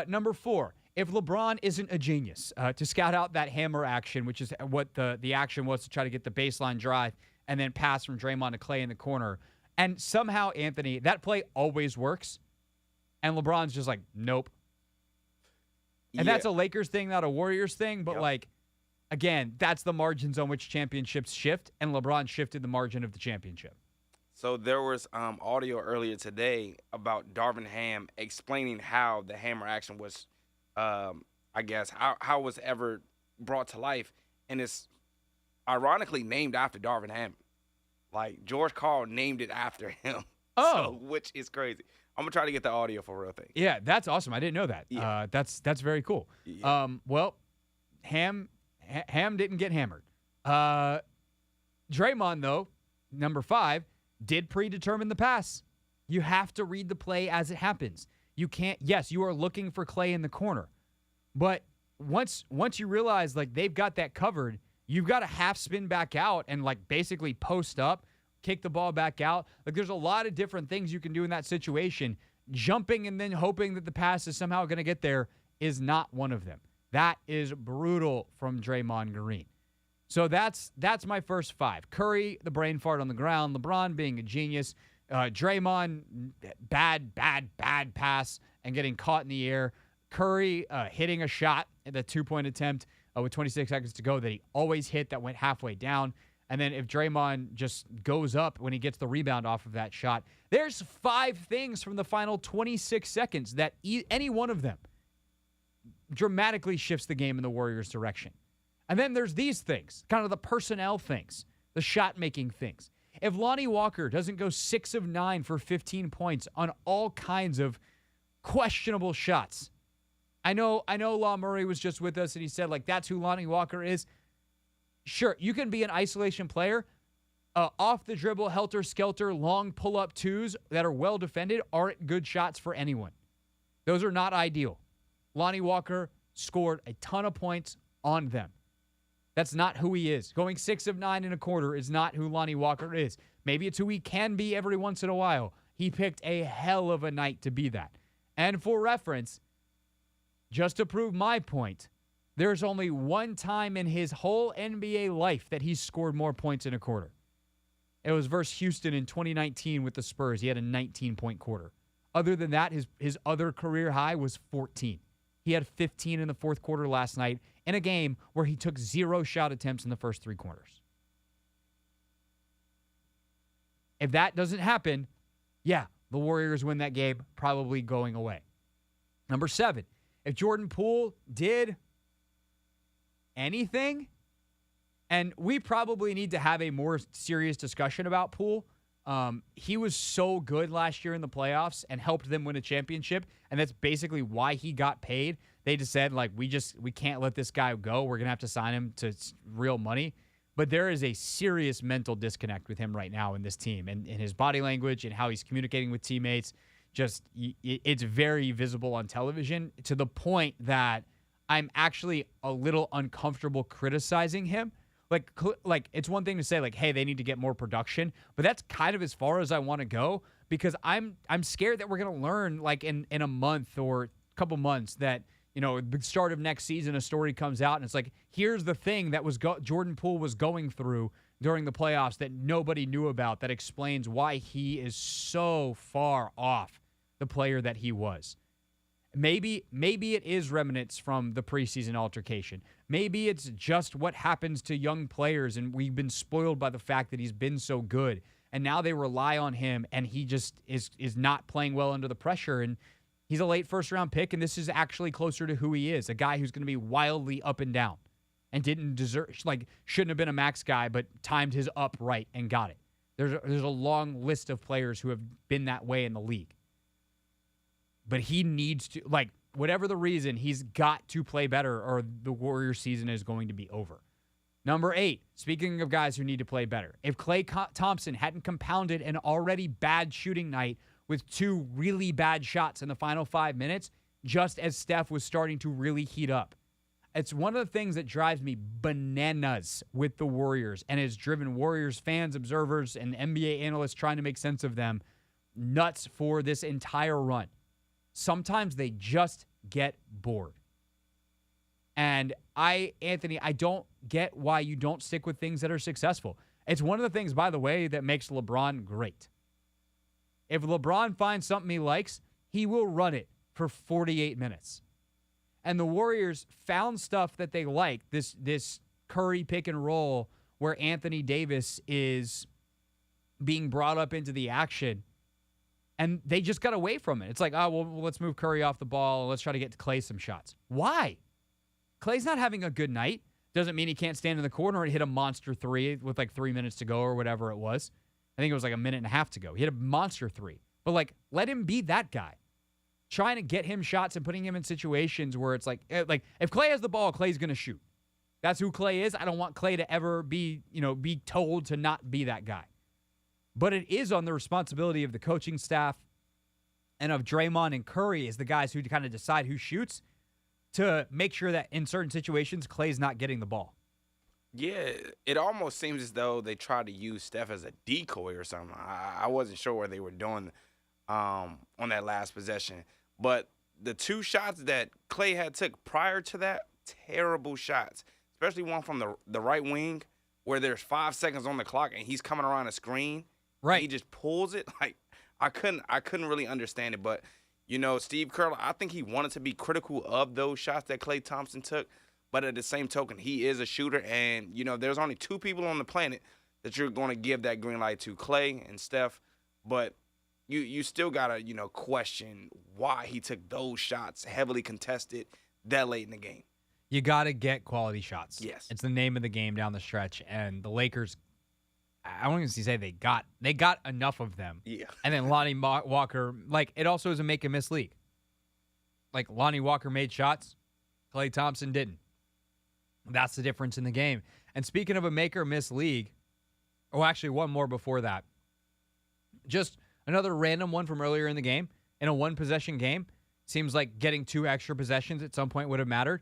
Number 4, if LeBron isn't a genius to scout out that hammer action, which is what the action was to try to get the baseline drive and then pass from Draymond to Clay in the corner, and somehow, Anthony, that play always works, and LeBron's just like, nope. And that's a Lakers thing, not a Warriors thing, but like, again, that's the margins on which championships shift, and LeBron shifted the margin of the championship. So there was audio earlier today about Darvin Ham explaining how the hammer action was, I guess, how it was ever brought to life, and it's ironically named after Darvin Ham. Like, George Karl named it after him. Oh. So, which is crazy. I'm going to try to get the audio for real thing. Yeah, that's awesome. I didn't know that. Yeah. That's very cool. Yeah. Well, Ham didn't get hammered. Draymond, though, number 5, did predetermine the pass. You have to read the play as it happens. You can't, yes, you are looking for Clay in the corner. But once you realize, like, they've got that covered, you've got to half spin back out and, like, basically post up, kick the ball back out. Like, there's a lot of different things you can do in that situation. Jumping and then hoping that the pass is somehow going to get there is not one of them. That is brutal from Draymond Green. So that's my first 5. Curry, the brain fart on the ground. LeBron being a genius. Draymond, bad pass and getting caught in the air. Curry hitting a shot at the 2-point attempt with 26 seconds to go that he always hit that went halfway down. And then if Draymond just goes up when he gets the rebound off of that shot, there's 5 things from the final 26 seconds that any one of them dramatically shifts the game in the Warriors' direction. And then there's these things, kind of the personnel things, the shot-making things. If Lonnie Walker doesn't go 6 of 9 for 15 points on all kinds of questionable shots, I know Law Murray was just with us and he said, like, that's who Lonnie Walker is. Sure, you can be an isolation player. Off the dribble, helter-skelter, long pull-up twos that are well defended aren't good shots for anyone. Those are not ideal. Lonnie Walker scored a ton of points on them. That's not who he is. Going 6 of 9 in a quarter is not who Lonnie Walker is. Maybe it's who he can be every once in a while. He picked a hell of a night to be that. And for reference, just to prove my point, there's only one time in his whole NBA life that he's scored more points in a quarter. It was versus Houston in 2019 with the Spurs. He had a 19-point quarter. Other than that, his other career high was 14. He had 15 in the fourth quarter last night in a game where he took 0 shot attempts in the first 3 quarters. If that doesn't happen, yeah, the Warriors win that game, probably going away. Number 7, if Jordan Poole did anything, and we probably need to have a more serious discussion about Poole. He was so good last year in the playoffs and helped them win a championship, and that's basically why he got paid. They just said, like, we can't let this guy go. We're going to have to sign him to real money. But there is a serious mental disconnect with him right now in this team, and in his body language and how he's communicating with teammates. Just, it's very visible on television to the point that I'm actually a little uncomfortable criticizing him. Like it's one thing to say, like, hey, they need to get more production, but that's kind of as far as I want to go, because I'm scared that we're going to learn, like, in a month or a couple months that, you know, the start of next season, a story comes out and it's like, here's the thing that was Jordan Poole was going through during the playoffs that nobody knew about, that explains why he is so far off the player that he was. Maybe it is remnants from the preseason altercation. Maybe it's just what happens to young players, and we've been spoiled by the fact that he's been so good, and now they rely on him, and he just is not playing well under the pressure, and he's a late first-round pick, and this is actually closer to who he is, a guy who's going to be wildly up and down and didn't deserve, like, shouldn't have been a max guy, but timed his up right and got it. There's a long list of players who have been that way in the league. But he needs to, like, whatever the reason, he's got to play better or the Warriors season is going to be over. Number 8, speaking of guys who need to play better, if Klay Thompson hadn't compounded an already bad shooting night with 2 really bad shots in the final 5 minutes, just as Steph was starting to really heat up. It's one of the things that drives me bananas with the Warriors and has driven Warriors fans, observers, and NBA analysts trying to make sense of them nuts for this entire run. Sometimes they just get bored. And Anthony, I don't get why you don't stick with things that are successful. It's one of the things, by the way, that makes LeBron great. If LeBron finds something he likes, he will run it for 48 minutes. And the Warriors found stuff that they like, this Curry pick and roll where Anthony Davis is being brought up into the action, and they just got away from it. It's like, oh, well, let's move Curry off the ball, and let's try to get to Klay some shots. Why? Klay's not having a good night. Doesn't mean he can't stand in the corner and hit a monster 3 with like 3 minutes to go or whatever it was. I think it was like a minute and a half to go. He hit a monster 3. But, like, let him be that guy. Trying to get him shots and putting him in situations where it's like if Klay has the ball, Klay's going to shoot. That's who Klay is. I don't want Klay to ever be told to not be that guy. But it is on the responsibility of the coaching staff and of Draymond and Curry as the guys who kind of decide who shoots to make sure that in certain situations, Klay's not getting the ball. Yeah, it almost seems as though they tried to use Steph as a decoy or something. I wasn't sure what they were doing on that last possession. But the 2 shots that Klay had took prior to that, terrible shots, especially one from the right wing where there's 5 seconds on the clock and he's coming around a screen. Right. He just pulls it. Like, I couldn't really understand it. But, Steve Kerr, I think he wanted to be critical of those shots that Klay Thompson took. But at the same token, he is a shooter. And, there's only 2 people on the planet that you're going to give that green light to, Klay and Steph. But you still got to, question why he took those shots, heavily contested, that late in the game. You got to get quality shots. Yes. It's the name of the game down the stretch. And the Lakers, I won't even say they got enough of them. Yeah. And then Lonnie Walker, it also is a make and miss league. Like, Lonnie Walker made shots, Klay Thompson didn't. That's the difference in the game. And speaking of a make or miss league, actually one more before that. Just another random one from earlier in the game. In a 1-possession game, seems like getting 2 extra possessions at some point would have mattered.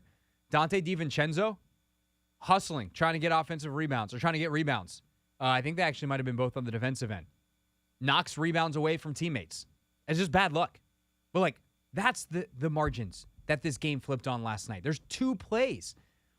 Dante DiVincenzo hustling, trying to get offensive rebounds or trying to get rebounds. I think they actually might have been both on the defensive end. Knocks rebounds away from teammates. It's just bad luck. But, that's the margins that this game flipped on last night. There's 2 plays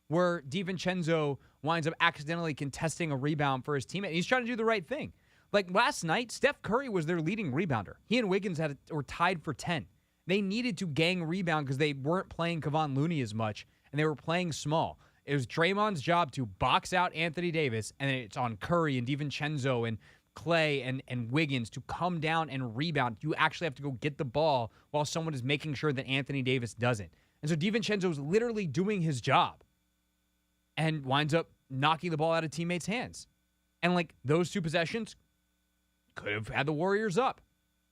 where DiVincenzo winds up accidentally contesting a rebound for his teammate. He's trying to do the right thing. Like last night, Steph Curry was their leading rebounder. He and Wiggins were tied for 10. They needed to gang rebound because they weren't playing Kevon Looney as much, and they were playing small. It was Draymond's job to box out Anthony Davis, and it's on Curry and DiVincenzo and Klay and Wiggins to come down and rebound. You actually have to go get the ball while someone is making sure that Anthony Davis doesn't. And so DiVincenzo is literally doing his job and winds up knocking the ball out of teammates' hands. And those 2 possessions could have had the Warriors up.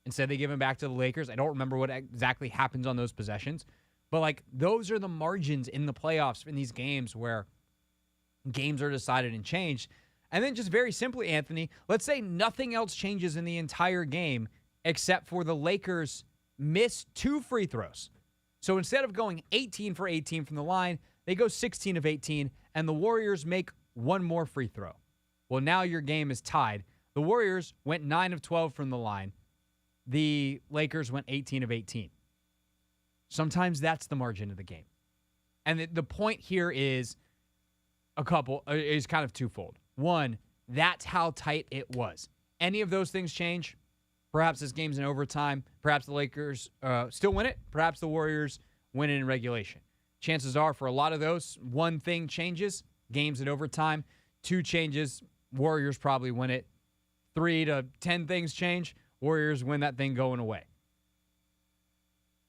Instead, they give him back to the Lakers. I don't remember what exactly happens on those possessions. But, those are the margins in the playoffs in these games where games are decided and changed. And then just very simply, Anthony, let's say nothing else changes in the entire game except for the Lakers miss 2 free throws. So instead of going 18 for 18 from the line, they go 16 of 18, and the Warriors make 1 more free throw. Well, now your game is tied. The Warriors went 9 of 12 from the line. The Lakers went 18 of 18. Sometimes that's the margin of the game. And the point here is is kind of twofold. One, that's how tight it was. Any of those things change, perhaps this game's in overtime, perhaps the Lakers still win it, perhaps the Warriors win it in regulation. Chances are for a lot of those, 1 thing changes, game's in overtime. 2 changes, Warriors probably win it. 3 to 10 things change, Warriors win that thing going away.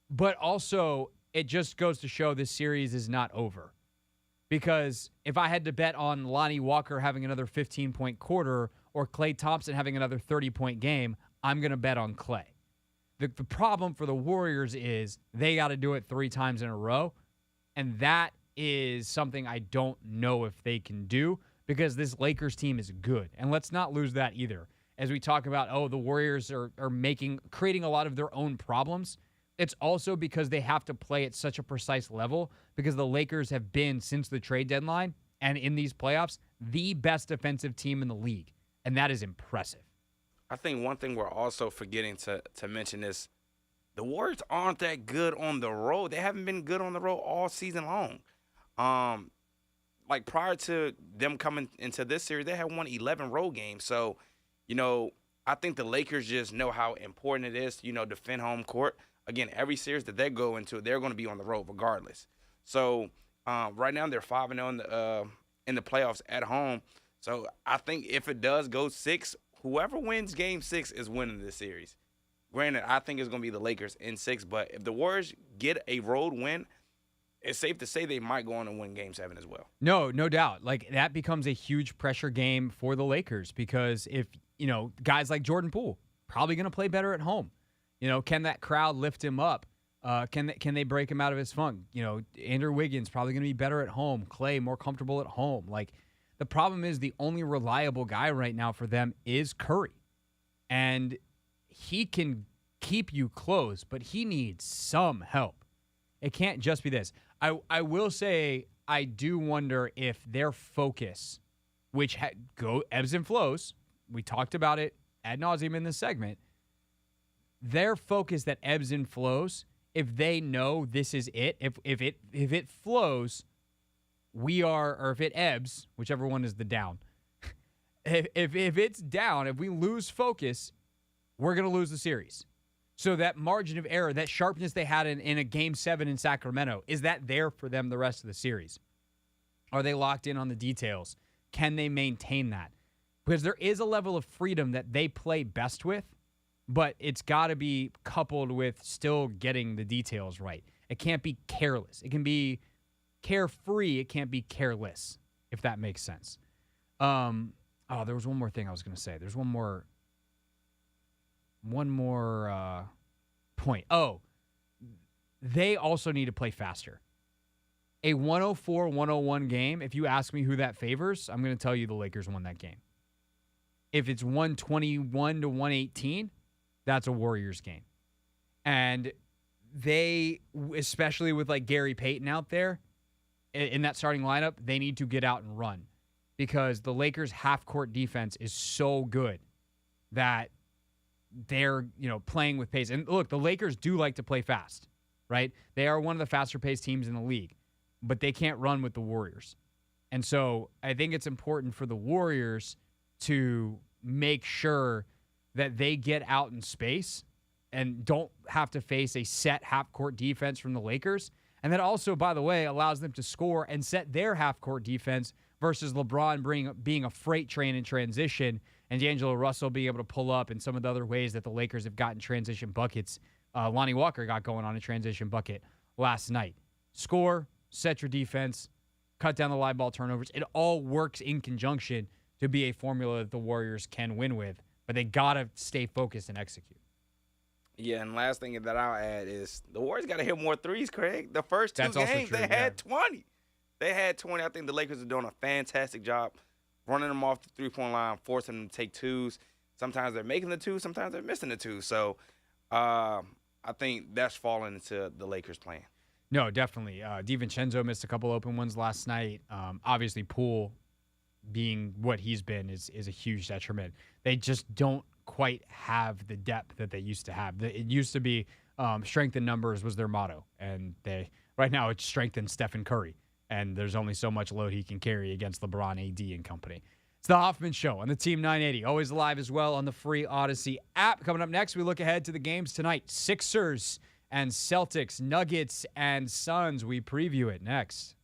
But also, it just goes to show this series is not over. Because if I had to bet on Lonnie Walker having another 15-point quarter or Klay Thompson having another 30-point game, I'm going to bet on Klay. The problem for the Warriors is they got to do it 3 times in a row, and that is something I don't know if they can do because this Lakers team is good. And let's not lose that either. as we talk about, the Warriors are creating a lot of their own problems, it's also because they have to play at such a precise level because the Lakers have been, since the trade deadline and in these playoffs, the best defensive team in the league. And that is impressive. I think one thing we're also forgetting to mention is the Warriors aren't that good on the road. They haven't been good on the road all season long. Like prior to them coming into this series, they had won 11 road games. So, I think the Lakers just know how important it is to, defend home court. Again, every series that they go into, they're going to be on the road regardless. So, right now they're 5-0 in the playoffs at home. So, I think if it does go 6, whoever wins Game 6 is winning this series. Granted, I think it's going to be the Lakers in 6, but if the Warriors get a road win, it's safe to say they might go on and win Game 7 as well. No doubt. Like, that becomes a huge pressure game for the Lakers because if, guys like Jordan Poole, probably going to play better at home. Can that crowd lift him up? Can they break him out of his funk? Andrew Wiggins probably going to be better at home. Clay more comfortable at home. Like, the problem is the only reliable guy right now for them is Curry. And he can keep you close, but he needs some help. It can't just be this. I will say I do wonder if their focus, which ebbs and flows, we talked about it ad nauseum in this segment, their focus that ebbs and flows, if they know this is it, if it flows, or if it ebbs, whichever one is the down, if it's down, if we lose focus, we're going to lose the series. So that margin of error, that sharpness they had in a Game 7 in Sacramento, is that there for them the rest of the series? Are they locked in on the details? Can they maintain that? Because there is a level of freedom that they play best with, but it's got to be coupled with still getting the details right. It can't be careless. It can be carefree. It can't be careless, if that makes sense. There was one more thing I was going to say. There's one more point. They also need to play faster. A 104-101 game, if you ask me who that favors, I'm going to tell you the Lakers won that game. If it's 121-118, that's a Warriors game. And they, especially with like Gary Payton out there in that starting lineup, they need to get out and run because the Lakers' half-court defense is so good that they're, playing with pace. And look, the Lakers do like to play fast, right? They are one of the faster-paced teams in the league, but they can't run with the Warriors. And so I think it's important for the Warriors to make sure that they get out in space and don't have to face a set half-court defense from the Lakers. And that also, by the way, allows them to score and set their half-court defense versus LeBron being a freight train in transition and D'Angelo Russell being able to pull up and some of the other ways that the Lakers have gotten transition buckets. Lonnie Walker got going on a transition bucket last night. Score, set your defense, cut down the live ball turnovers. It all works in conjunction to be a formula that the Warriors can win with, but they got to stay focused and execute. Yeah, and last thing that I'll add is the Warriors got to hit more threes, Craig. The first two games, they had 20. They had 20. I think the Lakers are doing a fantastic job running them off the three-point line, forcing them to take twos. Sometimes they're making the two, sometimes they're missing the two. So I think that's falling into the Lakers' plan. No, definitely. DiVincenzo missed a couple open ones last night. Obviously, Poole being what he's been is a huge detriment. They just don't quite have the depth that they used to have. It used to be strength in numbers was their motto, and right now it's strength in Stephen Curry, and there's only so much load he can carry against LeBron, AD, and company. It's the Hoffman Show on the Team 980, always live as well on the free Odyssey app. Coming up next, we look ahead to the games tonight. Sixers and Celtics, Nuggets and Suns. We preview it next.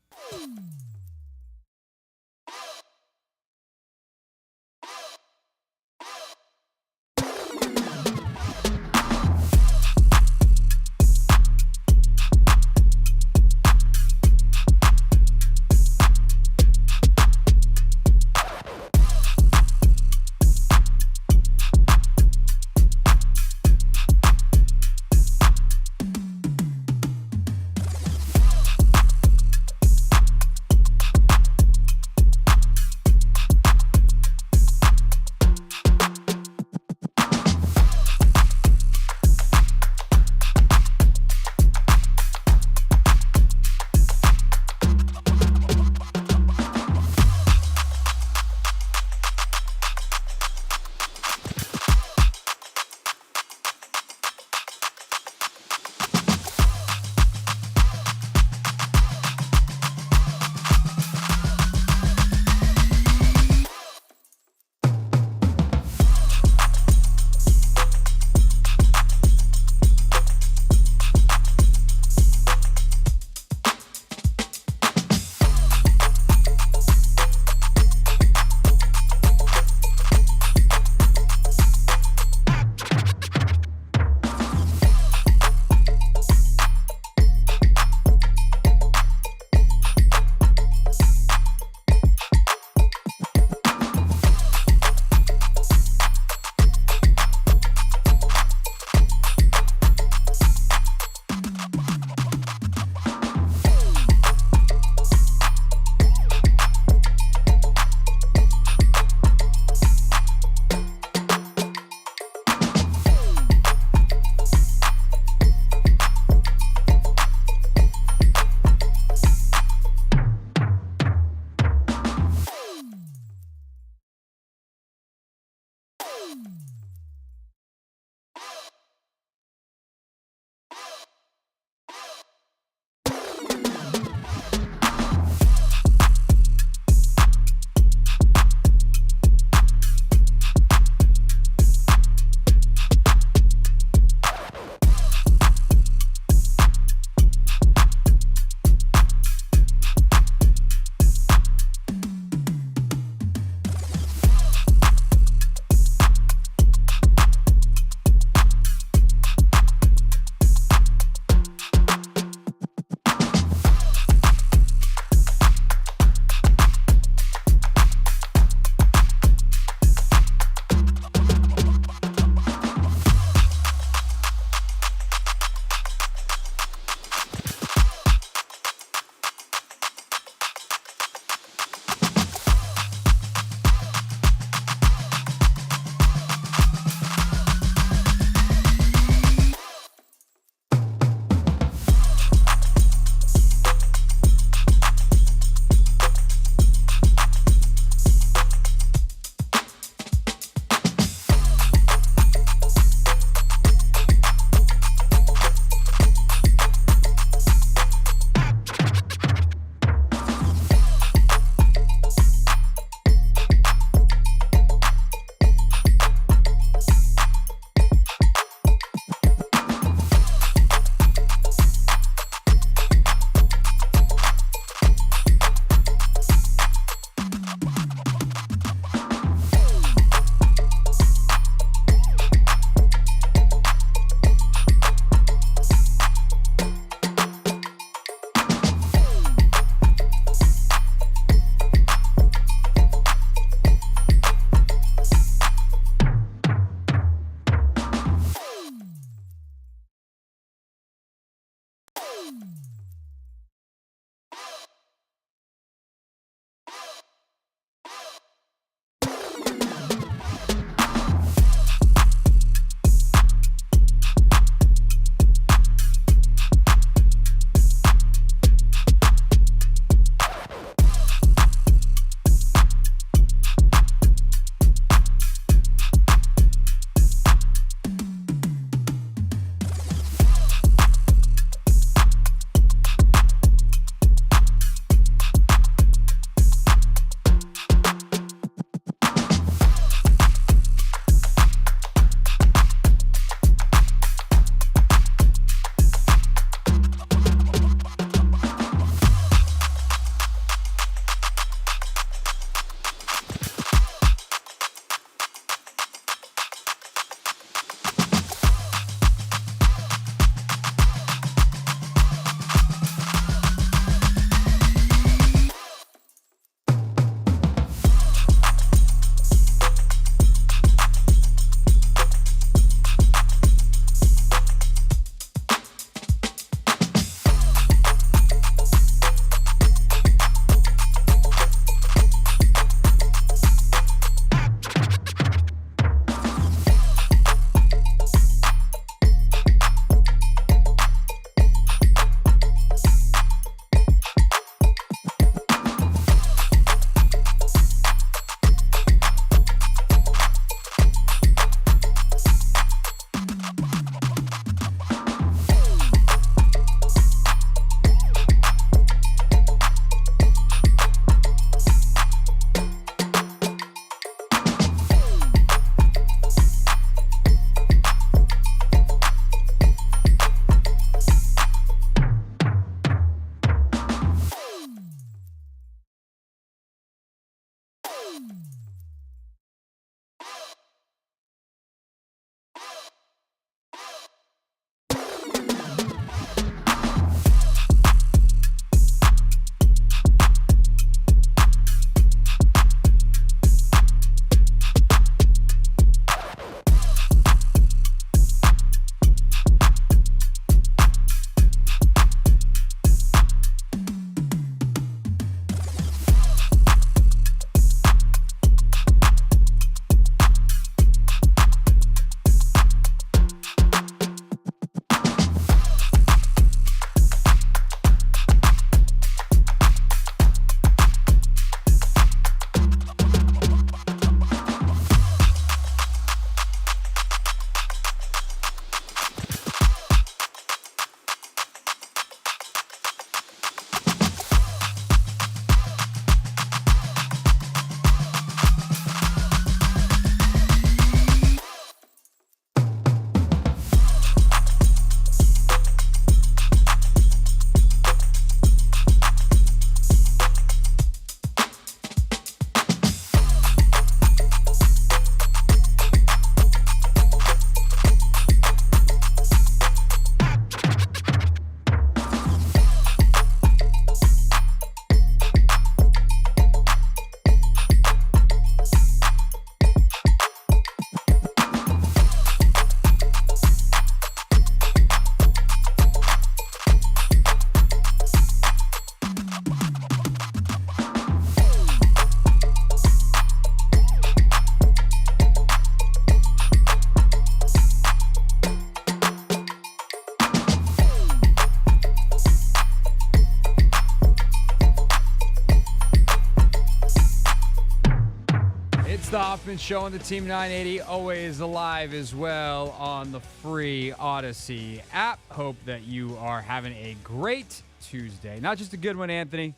Hoffman Show on the Team 980, always alive as well on the free Odyssey app. Hope that you are having a great Tuesday. Not just a good one, Anthony.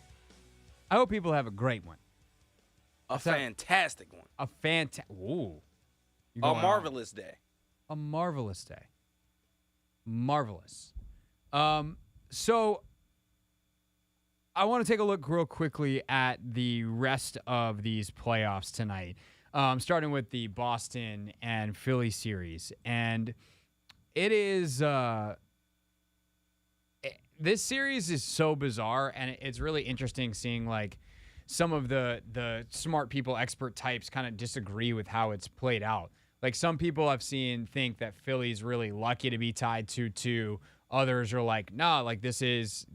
I hope people have a great one. A fantastic one. A marvelous day. A marvelous day. Marvelous. So I want to take a look real quickly at the rest of these playoffs tonight, starting with the Boston and Philly series. And it is this series is so bizarre, and it's really interesting seeing like some of the smart people, expert types kind of disagree with how it's played out. Like some people I've seen think that Philly's really lucky to be tied 2-2. Others are like, nah, like this is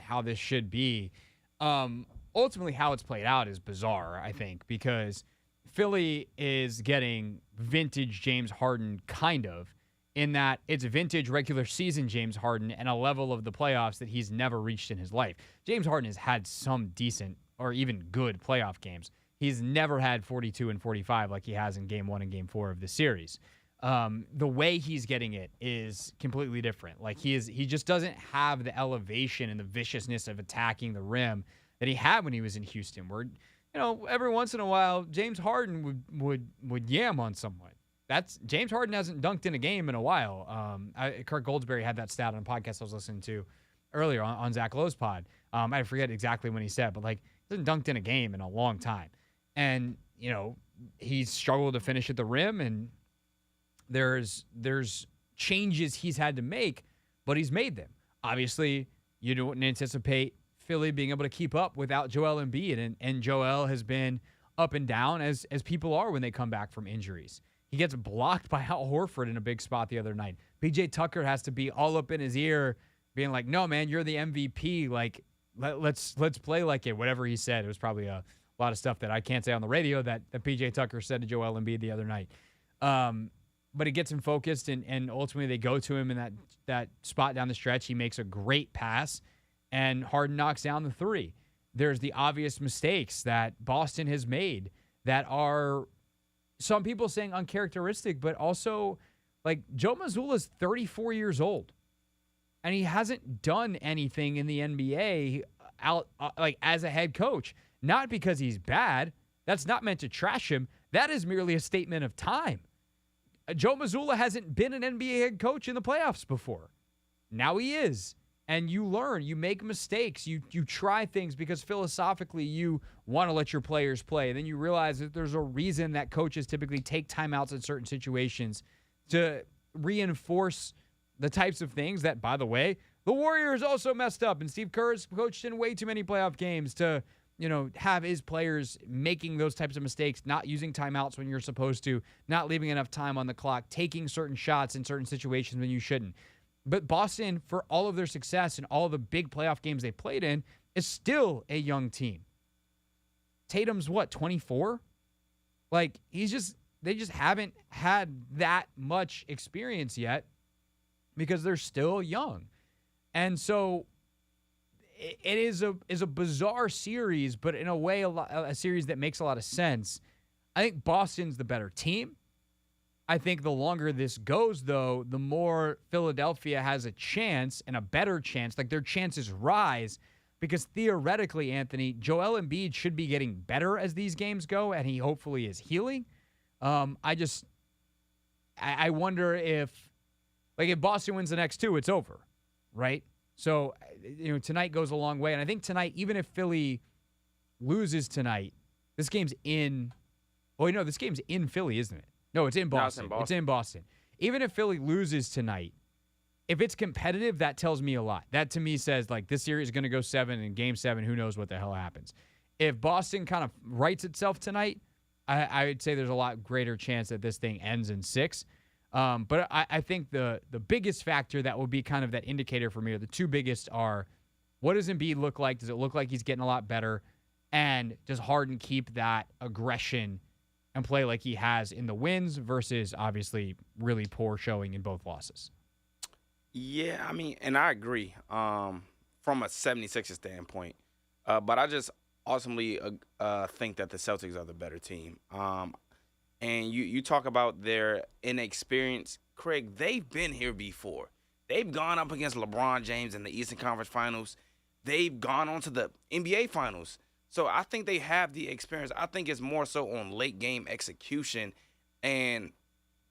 how this should be. Ultimately, how it's played out is bizarre, I think, because Philly is getting vintage James Harden, kind of, in that it's vintage regular season James Harden and a level of the playoffs that he's never reached in his life. James Harden has had some decent or even good playoff games. He's never had 42 and 45 like he has in Game 1 and Game 4 of the series. The way he's getting it is completely different. Like he just doesn't have the elevation and the viciousness of attacking the rim that he had when he was in Houston, where, you know, every once in a while James Harden would yam on someone. James Harden hasn't dunked in a game in a while. Kirk Goldsberry had that stat on a podcast I was listening to earlier on Zach Lowe's pod. I forget exactly when he said, but like he hasn't dunked in a game in a long time. And, you know, he's struggled to finish at the rim, and there's changes he's had to make, but he's made them. Obviously, you don't anticipate Philly being able to keep up without Joel Embiid, and Joel has been up and down as people are when they come back from injuries. He gets blocked by Al Horford in a big spot the other night. PJ Tucker has to be all up in his ear, being like, "No, man, you're the MVP. Like, let's play like it." Whatever he said, it was probably a lot of stuff that I can't say on the radio that PJ Tucker said to Joel Embiid the other night. But it gets him focused, and ultimately they go to him in that spot down the stretch. He makes a great pass, and Harden knocks down the three. There's the obvious mistakes that Boston has made that are, some people saying, uncharacteristic, but also, like, Joe Mazzulla's 34 years old, and he hasn't done anything in the NBA as a head coach. Not because he's bad. That's not meant to trash him. That is merely a statement of time. Joe Mazzulla hasn't been an NBA head coach in the playoffs before. Now he is. And you learn. You make mistakes. You try things because philosophically you want to let your players play. And then you realize that there's a reason that coaches typically take timeouts in certain situations to reinforce the types of things that, by the way, the Warriors also messed up. And Steve Kerr's coached in way too many playoff games to, you know, have his players making those types of mistakes, not using timeouts when you're supposed to, not leaving enough time on the clock, taking certain shots in certain situations when you shouldn't. But Boston, for all of their success and all the big playoff games they played in, is still a young team. Tatum's 24? Like, they just haven't had that much experience yet because they're still young. And so it is a bizarre series, but in a way, a series that makes a lot of sense. I think Boston's the better team. I think the longer this goes, though, the more Philadelphia has a chance and a better chance. Like, their chances rise because theoretically, Anthony, Joel Embiid should be getting better as these games go, and he hopefully is healing. I wonder if Boston wins the next two, it's over, right? So, you know, tonight goes a long way. And I think tonight, even if Philly loses tonight, this game's in Philly, isn't it? No, it's in Boston. It's in Boston. Even if Philly loses tonight, if it's competitive, that tells me a lot. That to me says, like, this series is going to go 7, and Game 7, who knows what the hell happens. If Boston kind of rights itself tonight, I would say there's a lot greater chance that this thing ends in 6. But I think the biggest factor that will be kind of that indicator for me, or the two biggest, are what does Embiid look like? Does it look like he's getting a lot better? And does Harden keep that aggression and play like he has in the wins versus obviously really poor showing in both losses? Yeah, I mean, and I agree from a 76ers standpoint. But I just ultimately think that the Celtics are the better team. And you talk about their inexperience. Craig, they've been here before. They've gone up against LeBron James in the Eastern Conference Finals. They've gone on to the NBA Finals. So I think they have the experience. I think it's more so on late game execution. And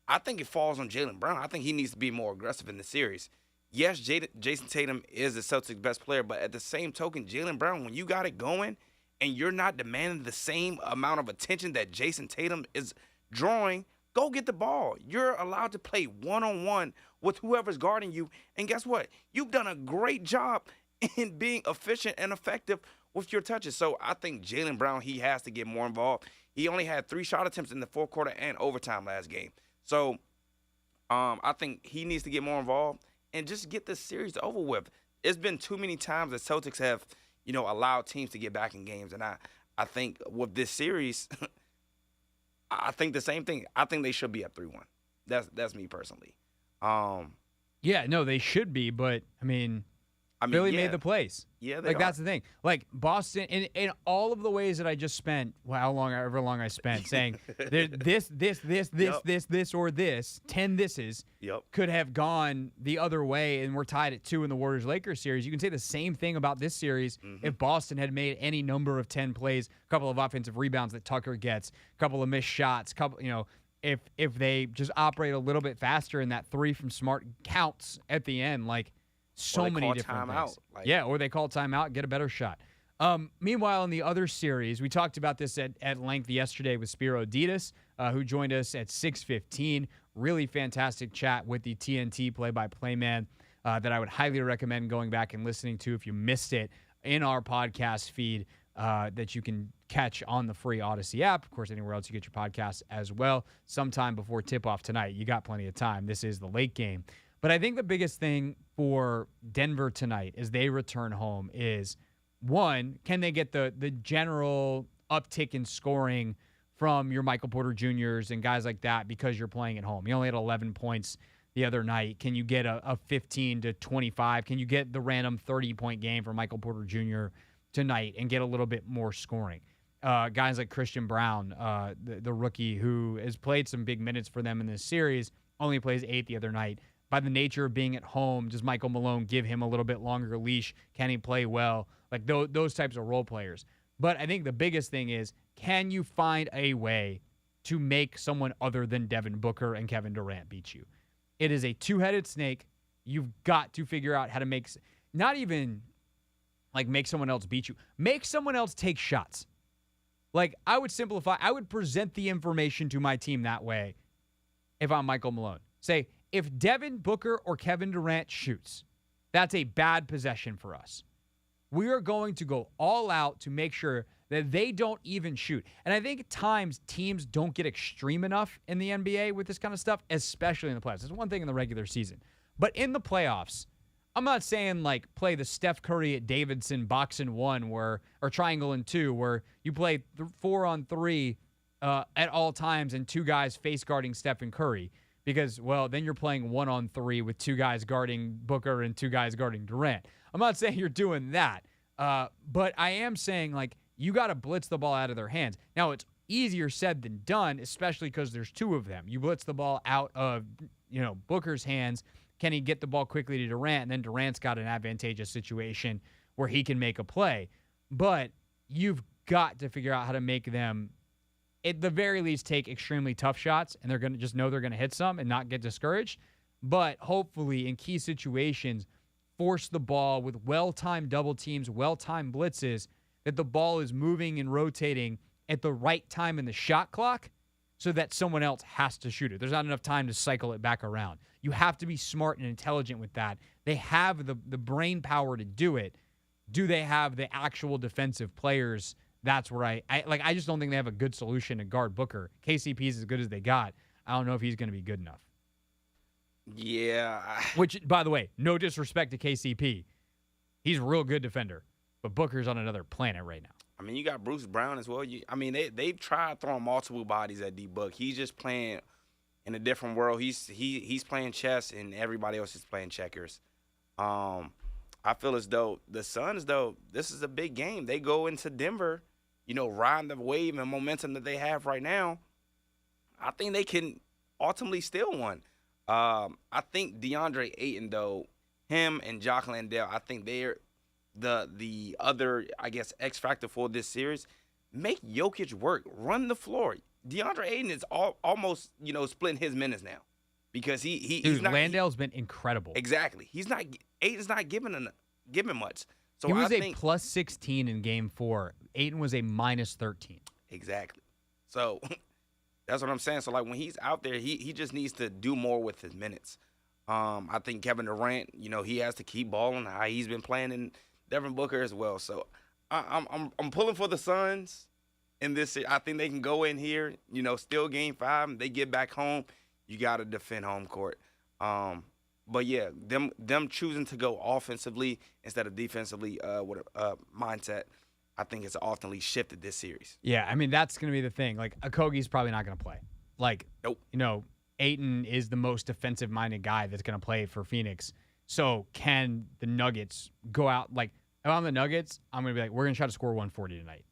I think it falls on Jaylen Brown. I think he needs to be more aggressive in the series. Yes, Jason Tatum is the Celtics' best player, but at the same token, Jaylen Brown, when you got it going and you're not demanding the same amount of attention that Jason Tatum is drawing, go get the ball. You're allowed to play one-on-one with whoever's guarding you. And guess what? You've done a great job in being efficient and effective with your touches. So I think Jaylen Brown, he has to get more involved. He only had 3 shot attempts in the fourth quarter and overtime last game. So I think he needs to get more involved and just get this series over with. It's been too many times that Celtics have, allowed teams to get back in games. And I think with this series, I think the same thing. I think they should be up 3-1. That's me personally. Yeah, no, they should be, but Philly made the plays. Yeah, that's the thing. Like Boston, in all of the ways that I just spent, however long I spent saying this, or this, 10 thises could have gone the other way, and we're tied at 2 in the Warriors-Lakers series. You can say the same thing about this series if Boston had made any number of 10 plays, a couple of offensive rebounds that Tucker gets, a couple of missed shots, if they just operate a little bit faster and that 3 from Smart counts at the end, so many different things. Or they call timeout, get a better shot. Meanwhile, in the other series, we talked about this at length yesterday with Spiro Ditas, who joined us at 6:15. Really fantastic chat with the TNT play-by-play man that I would highly recommend going back and listening to if you missed it in our podcast feed that you can catch on the free Odyssey app. Of course, anywhere else you get your podcasts as well. Sometime before tip-off tonight. You got plenty of time. This is the late game. But I think the biggest thing for Denver tonight as they return home is, one, can they get the general uptick in scoring from your Michael Porter Jr.'s and guys like that because you're playing at home? You only had 11 points the other night. Can you get a 15 to 25? Can you get the random 30-point game for Michael Porter Jr. tonight and get a little bit more scoring? Guys like Christian Brown, the rookie who has played some big minutes for them in this series, only plays 8 the other night. By the nature of being at home, does Michael Malone give him a little bit longer leash? Can he play well? Those types of role players. But I think the biggest thing is, can you find a way to make someone other than Devin Booker and Kevin Durant beat you? It is a two-headed snake. You've got to figure out how to make, not even make someone else beat you. Make someone else take shots. I would simplify. I would present the information to my team that way if I'm Michael Malone. Say, if Devin Booker or Kevin Durant shoots, that's a bad possession for us. We are going to go all out to make sure that they don't even shoot. And I think at times teams don't get extreme enough in the NBA with this kind of stuff, especially in the playoffs. It's one thing in the regular season. But in the playoffs, I'm not saying play the Steph Curry at Davidson box and 1 or triangle and 2 where you play 4-on-3 at all times and 2 guys face guarding Steph and Curry. Because, then you're playing 1-on-3 with 2 guys guarding Booker and 2 guys guarding Durant. I'm not saying you're doing that. But I am saying, you got to blitz the ball out of their hands. Now, it's easier said than done, especially because there's 2 of them. You blitz the ball out of, Booker's hands. Can he get the ball quickly to Durant? And then Durant's got an advantageous situation where he can make a play. But you've got to figure out how to make them, at the very least, take extremely tough shots, and they're going to just know they're going to hit some and not get discouraged. But hopefully, in key situations, force the ball with well-timed double teams, well-timed blitzes, that the ball is moving and rotating at the right time in the shot clock so that someone else has to shoot it. There's not enough time to cycle it back around. You have to be smart and intelligent with that. They have the brain power to do it. Do they have the actual defensive players? That's where I just don't think they have a good solution to guard Booker. KCP's as good as they got. I don't know if he's going to be good enough. Yeah. Which, by the way, no disrespect to KCP. He's a real good defender. But Booker's on another planet right now. You got Bruce Brown as well. They've tried throwing multiple bodies at D-Book. He's just playing in a different world. He's playing chess, and everybody else is playing checkers. I feel as though the Suns, this is a big game. They go into Denver, riding the wave and momentum that they have right now. I think they can ultimately steal one. I think DeAndre Ayton, though, him and Jock Landale, I think they're the other, I guess, X factor for this series. Make Jokic work. Run the floor. DeAndre Ayton is almost, splitting his minutes now because he's not. Landale's been incredible. Exactly. Ayton's not giving much. So he was I think, a plus 16 in Game 4. Ayton was a minus 13. Exactly. So that's what I'm saying. So, like, when he's out there, he just needs to do more with his minutes. I think Kevin Durant, he has to keep balling how he's been playing, and Devin Booker as well. So I'm pulling for the Suns in this. I think they can go in here, still Game 5. They get back home. You got to defend home court. But yeah, them choosing to go offensively instead of defensively with a mindset, I think it's oftenly shifted this series. Yeah, I mean, that's going to be the thing. Like, Okogie's probably not going to play. Like, nope. Ayton is the most defensive-minded guy that's going to play for Phoenix. So can the Nuggets go out? Like, if I'm the Nuggets, I'm going to be like, we're going to try to score 140 tonight.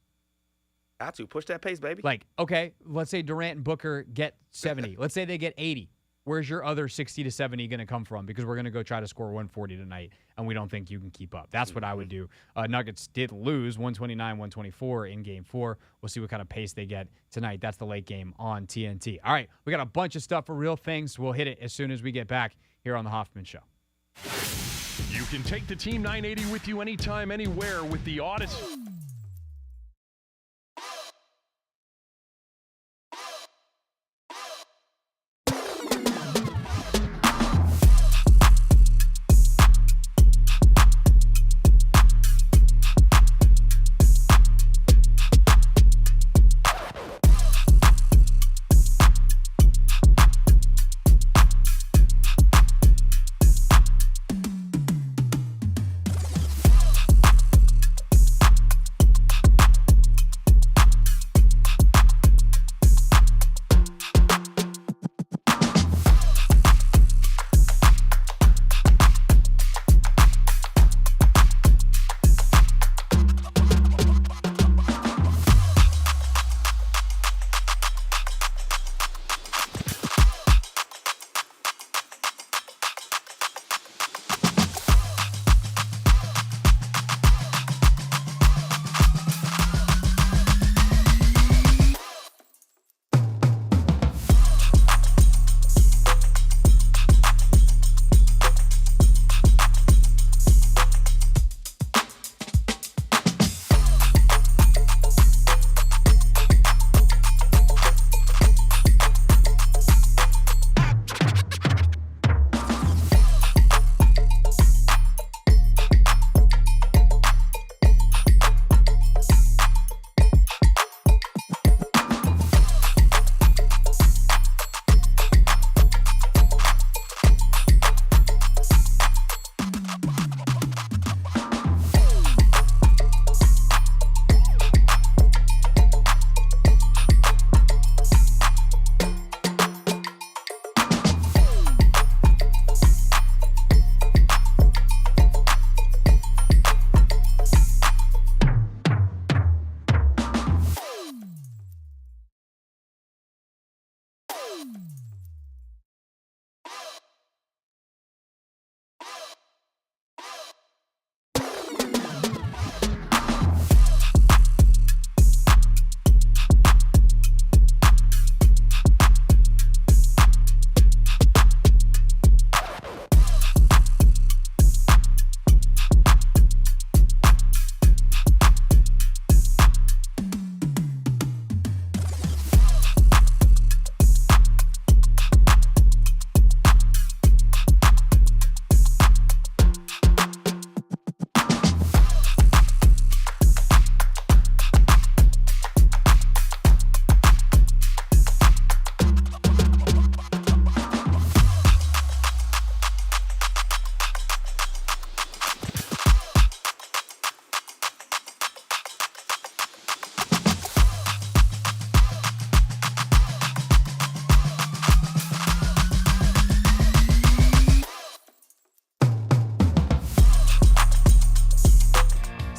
Got to. Push that pace, baby. Like, okay, let's say Durant and Booker get 70. Let's say they get 80. Where's your other 60 to 70 going to come from? Because we're going to go try to score 140 tonight, and we don't think you can keep up. That's what I would do. Nuggets did lose 129-124 in Game 4. We'll see what kind of pace they get tonight. That's the late game on TNT. All right, we got a bunch of stuff for real things. We'll hit it as soon as we get back here on The Hoffman Show. You can take the Team 980 with you anytime, anywhere with the Odyssey.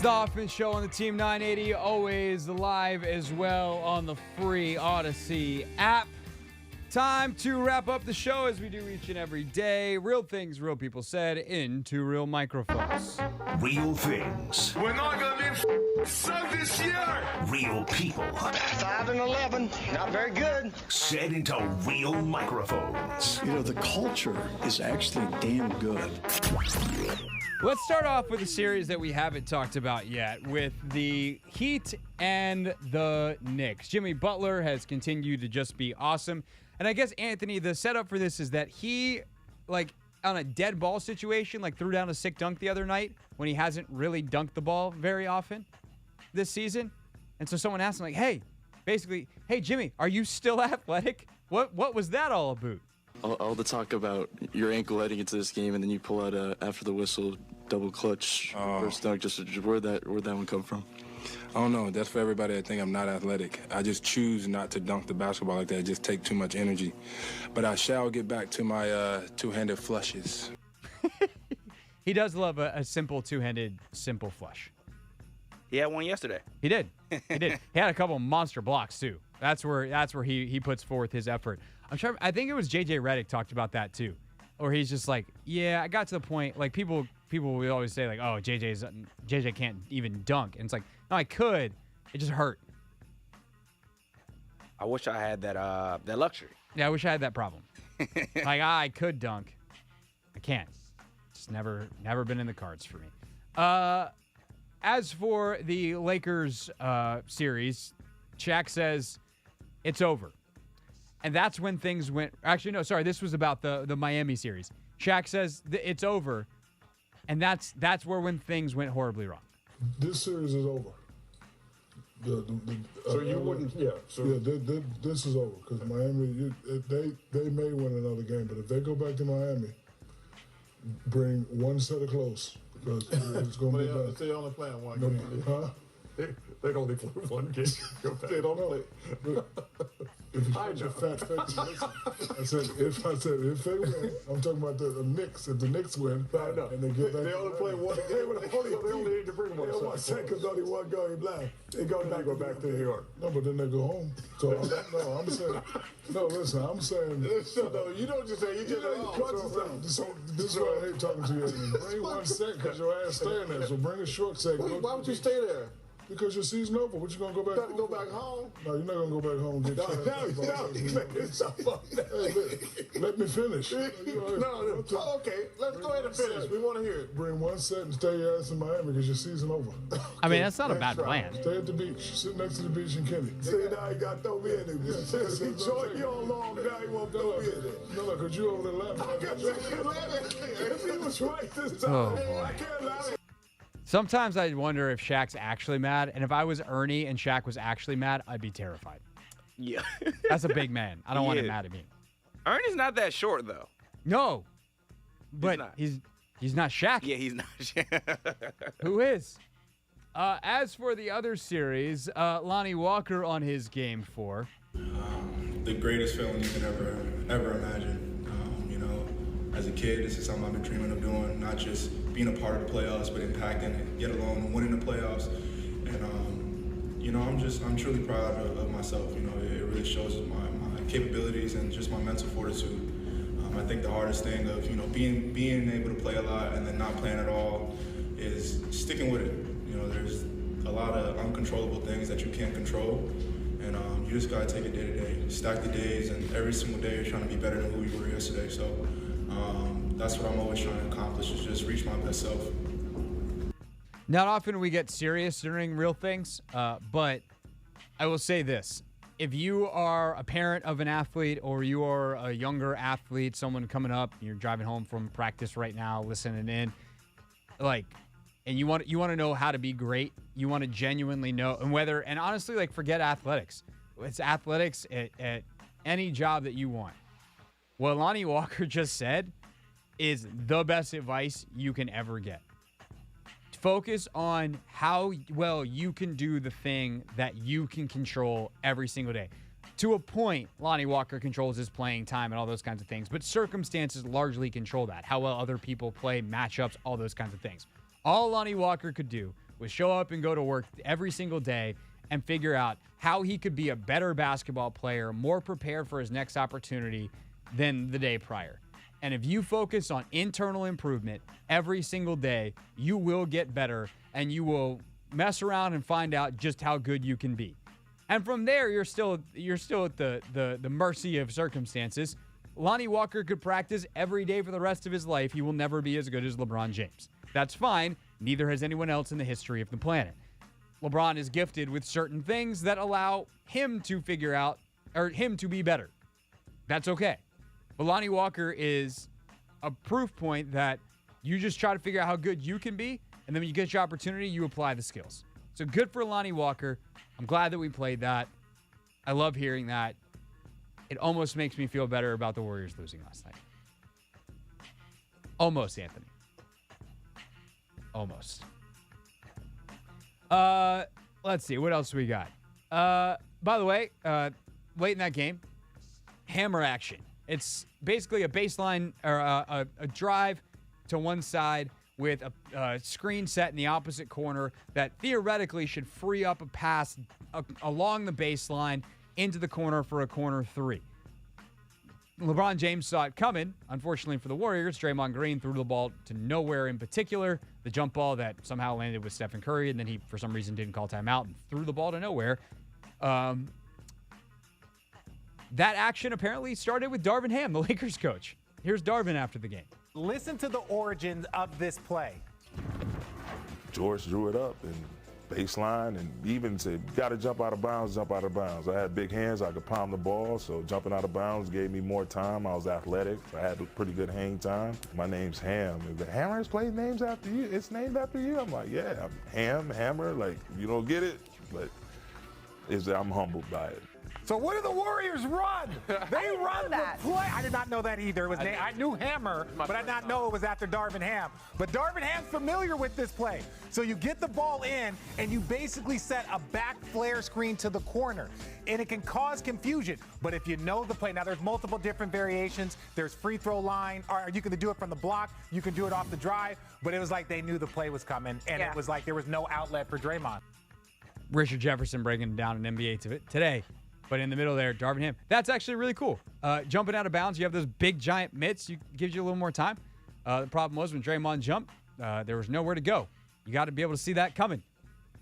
The Hoffman Show on the Team 980, always live as well on the free Odyssey app. Time to wrap up the show as we do each and every day. Real things real people said into real microphones. Real things. We're not going to suck this year. Real people. 5-11, not very good. Said into real microphones. You know, the culture is actually damn good. Let's start off with a series that we haven't talked about yet with the Heat and the Knicks. Jimmy Butler has continued to just be awesome. And I guess, Anthony, the setup for this is that he, like, on a dead ball situation, like, threw down a sick dunk the other night when he hasn't really dunked the ball very often this season. And so someone asked him, like, hey, Jimmy, are you still athletic? What was that all about? All the talk about your ankle heading into this game, and then you pull out after the whistle, double clutch, first dunk. Just where'd that one come from? I don't know. That's for everybody that think I'm not athletic. I just choose not to dunk the basketball like that. It just take too much energy. But I shall get back to my two-handed flushes. He does love a simple two-handed, simple flush. He had one yesterday. He did. He did. He had a couple monster blocks too. That's where he puts forth his effort. I think it was JJ Redick talked about that too, or he's just like, yeah, I got to the point. Like people will always say like, oh, JJ can't even dunk, and it's like, no, I could. It just hurt. I wish I had that luxury. Yeah, I wish I had that problem. Like I could dunk, I can't. It's never been in the cards for me. As for the Lakers series, Shaq says it's over. And that's when things went. Actually, no, sorry. This was about the Miami series. Shaq says it's over, and that's where when things went horribly wrong. This series is over. So you wouldn't, yeah. So this is over because Miami, they may win another game, but if they go back to Miami, bring one set of close because it's going to be bad. They only playing one game. Huh? They only play one game. They don't play. Hide your fat face. I said if they win, I'm talking about the Knicks. If the Knicks win, and they get back, They only play one game. They only need to bring one. Because only one game left. They go back to New York. No, but then they go home. So I'm saying. No, listen. I'm saying. No, you don't just say. You just So this is why I hate talking to you. Bring 1 second because your ass staying there. So bring a short second. Why would you stay there? Because your season over. What you gonna go back? Got to go back home. No, you're not gonna go back home. And let me finish. No. Okay, let's go ahead and finish. We want to hear it. Bring 1 set and stay your ass in Miami because your season over. I mean, that's not a bad plan. Stay at the beach. Sit next to the beach in Kenny. See, now he got to throw me in there. He joined you on long, now he won't throw me in there. No, because you over there laughing. I got you laughing. If he was right this time, Oh, boy. I can't laugh. Sometimes I wonder if Shaq's actually mad, and if I was Ernie and Shaq was actually mad, I'd be terrified. Yeah. That's a big man. I don't want him Yeah. mad at me. Ernie's not that short though. No, but not. he's not Shaq. Yeah, he's not. Who is? As for the other series, Lonnie Walker on his game 4. The greatest feeling you can ever imagine. As a kid, this is something I've been dreaming of doing, not just being a part of the playoffs, but impacting it, get alone and winning the playoffs. And, I'm truly proud of myself. It really shows my capabilities and just my mental fortitude. I think the hardest thing of, being able to play a lot and then not playing at all is sticking with it. There's a lot of uncontrollable things that you can't control. And you just got to take it day to day, stack the days, and every single day you're trying to be better than who you were yesterday. So that's what I'm always trying to accomplish, is just reach my best self. Not often we get serious during real things, but I will say this. If you are a parent of an athlete or you are a younger athlete, someone coming up, you're driving home from practice right now, listening in, and you want to know how to be great, you want to genuinely know, and honestly, forget athletics. It's athletics at any job that you want. What Lonnie Walker just said is the best advice you can ever get. Focus on how well you can do the thing that you can control every single day. To a point, Lonnie Walker controls his playing time and all those kinds of things, but circumstances largely control that. How well other people play, matchups, all those kinds of things. All Lonnie Walker could do was show up and go to work every single day and figure out how he could be a better basketball player, more prepared for his next opportunity than the day prior. And if you focus on internal improvement every single day, you will get better and you will mess around and find out just how good you can be. And from there, you're still at the mercy of circumstances. Lonnie Walker could practice every day for the rest of his life. He will never be as good as LeBron James. That's fine. Neither has anyone else in the history of the planet. LeBron is gifted with certain things that allow him to figure out, or him to be better. That's okay. But Lonnie Walker is a proof point that you just try to figure out how good you can be, and then when you get your opportunity, you apply the skills. So good for Lonnie Walker. I'm glad that we played that. I love hearing that. It almost makes me feel better about the Warriors losing last night. Almost, Anthony. Almost. Let's see. What else we got? By the way, late in that game, hammer action. It's basically a baseline or a drive to one side with a screen set in the opposite corner that theoretically should free up a pass along the baseline into the corner for a corner three. LeBron James saw it coming. Unfortunately for the Warriors, Draymond Green threw the ball to nowhere in particular. The jump ball that somehow landed with Stephen Curry, and then he, for some reason, didn't call timeout and threw the ball to nowhere. That action apparently started with Darvin Ham, the Lakers coach. Here's Darvin after the game. Listen to the origins of this play. George drew it up and baseline and even said, you got to jump out of bounds, jump out of bounds. I had big hands, I could palm the ball, so jumping out of bounds gave me more time. I was athletic, so I had a pretty good hang time. My name's Ham. The Hammers play names after you? It's named after you? I'm like, yeah, I'm Ham, Hammer, like, you don't get it, but I'm humbled by it. So what do the Warriors run? They run the play. I did not know that either. I knew Hammer, but I did not know it was after Darvin Ham. But Darvin Ham's familiar with this play. So you get the ball in, and you basically set a back flare screen to the corner. And it can cause confusion. But if you know the play, now there's multiple different variations. There's free throw line, or you can do it from the block. You can do it off the drive. But it was like they knew the play was coming, and it was like there was no outlet for Draymond. Richard Jefferson breaking down an NBA today. But in the middle there, Darvin Ham. That's actually really cool. Jumping out of bounds, you have those big, giant mitts. It gives you a little more time. The problem was when Draymond jumped, there was nowhere to go. You got to be able to see that coming.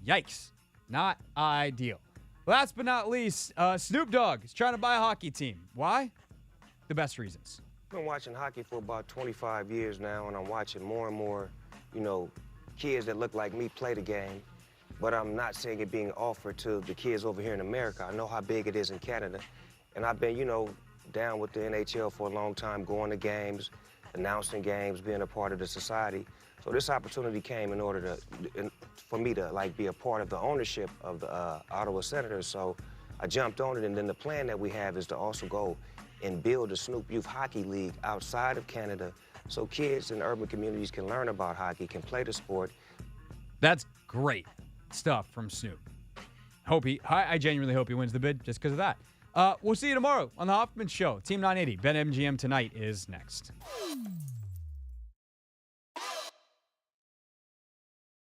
Yikes. Not ideal. Last but not least, Snoop Dogg is trying to buy a hockey team. Why? The best reasons. I've been watching hockey for about 25 years now, and I'm watching more and more, kids that look like me play the game. But I'm not seeing it being offered to the kids over here in America. I know how big it is in Canada. And I've been, down with the NHL for a long time, going to games, announcing games, being a part of the society. So this opportunity came in order for me to be a part of the ownership of the Ottawa Senators. So I jumped on it, and then the plan that we have is to also go and build a Snoop Youth Hockey League outside of Canada so kids in urban communities can learn about hockey, can play the sport. That's great stuff from Snoop. I genuinely hope he wins the bid just because of that. We'll see you tomorrow on the Hoffman Show. Team 980, BetMGM Tonight is next.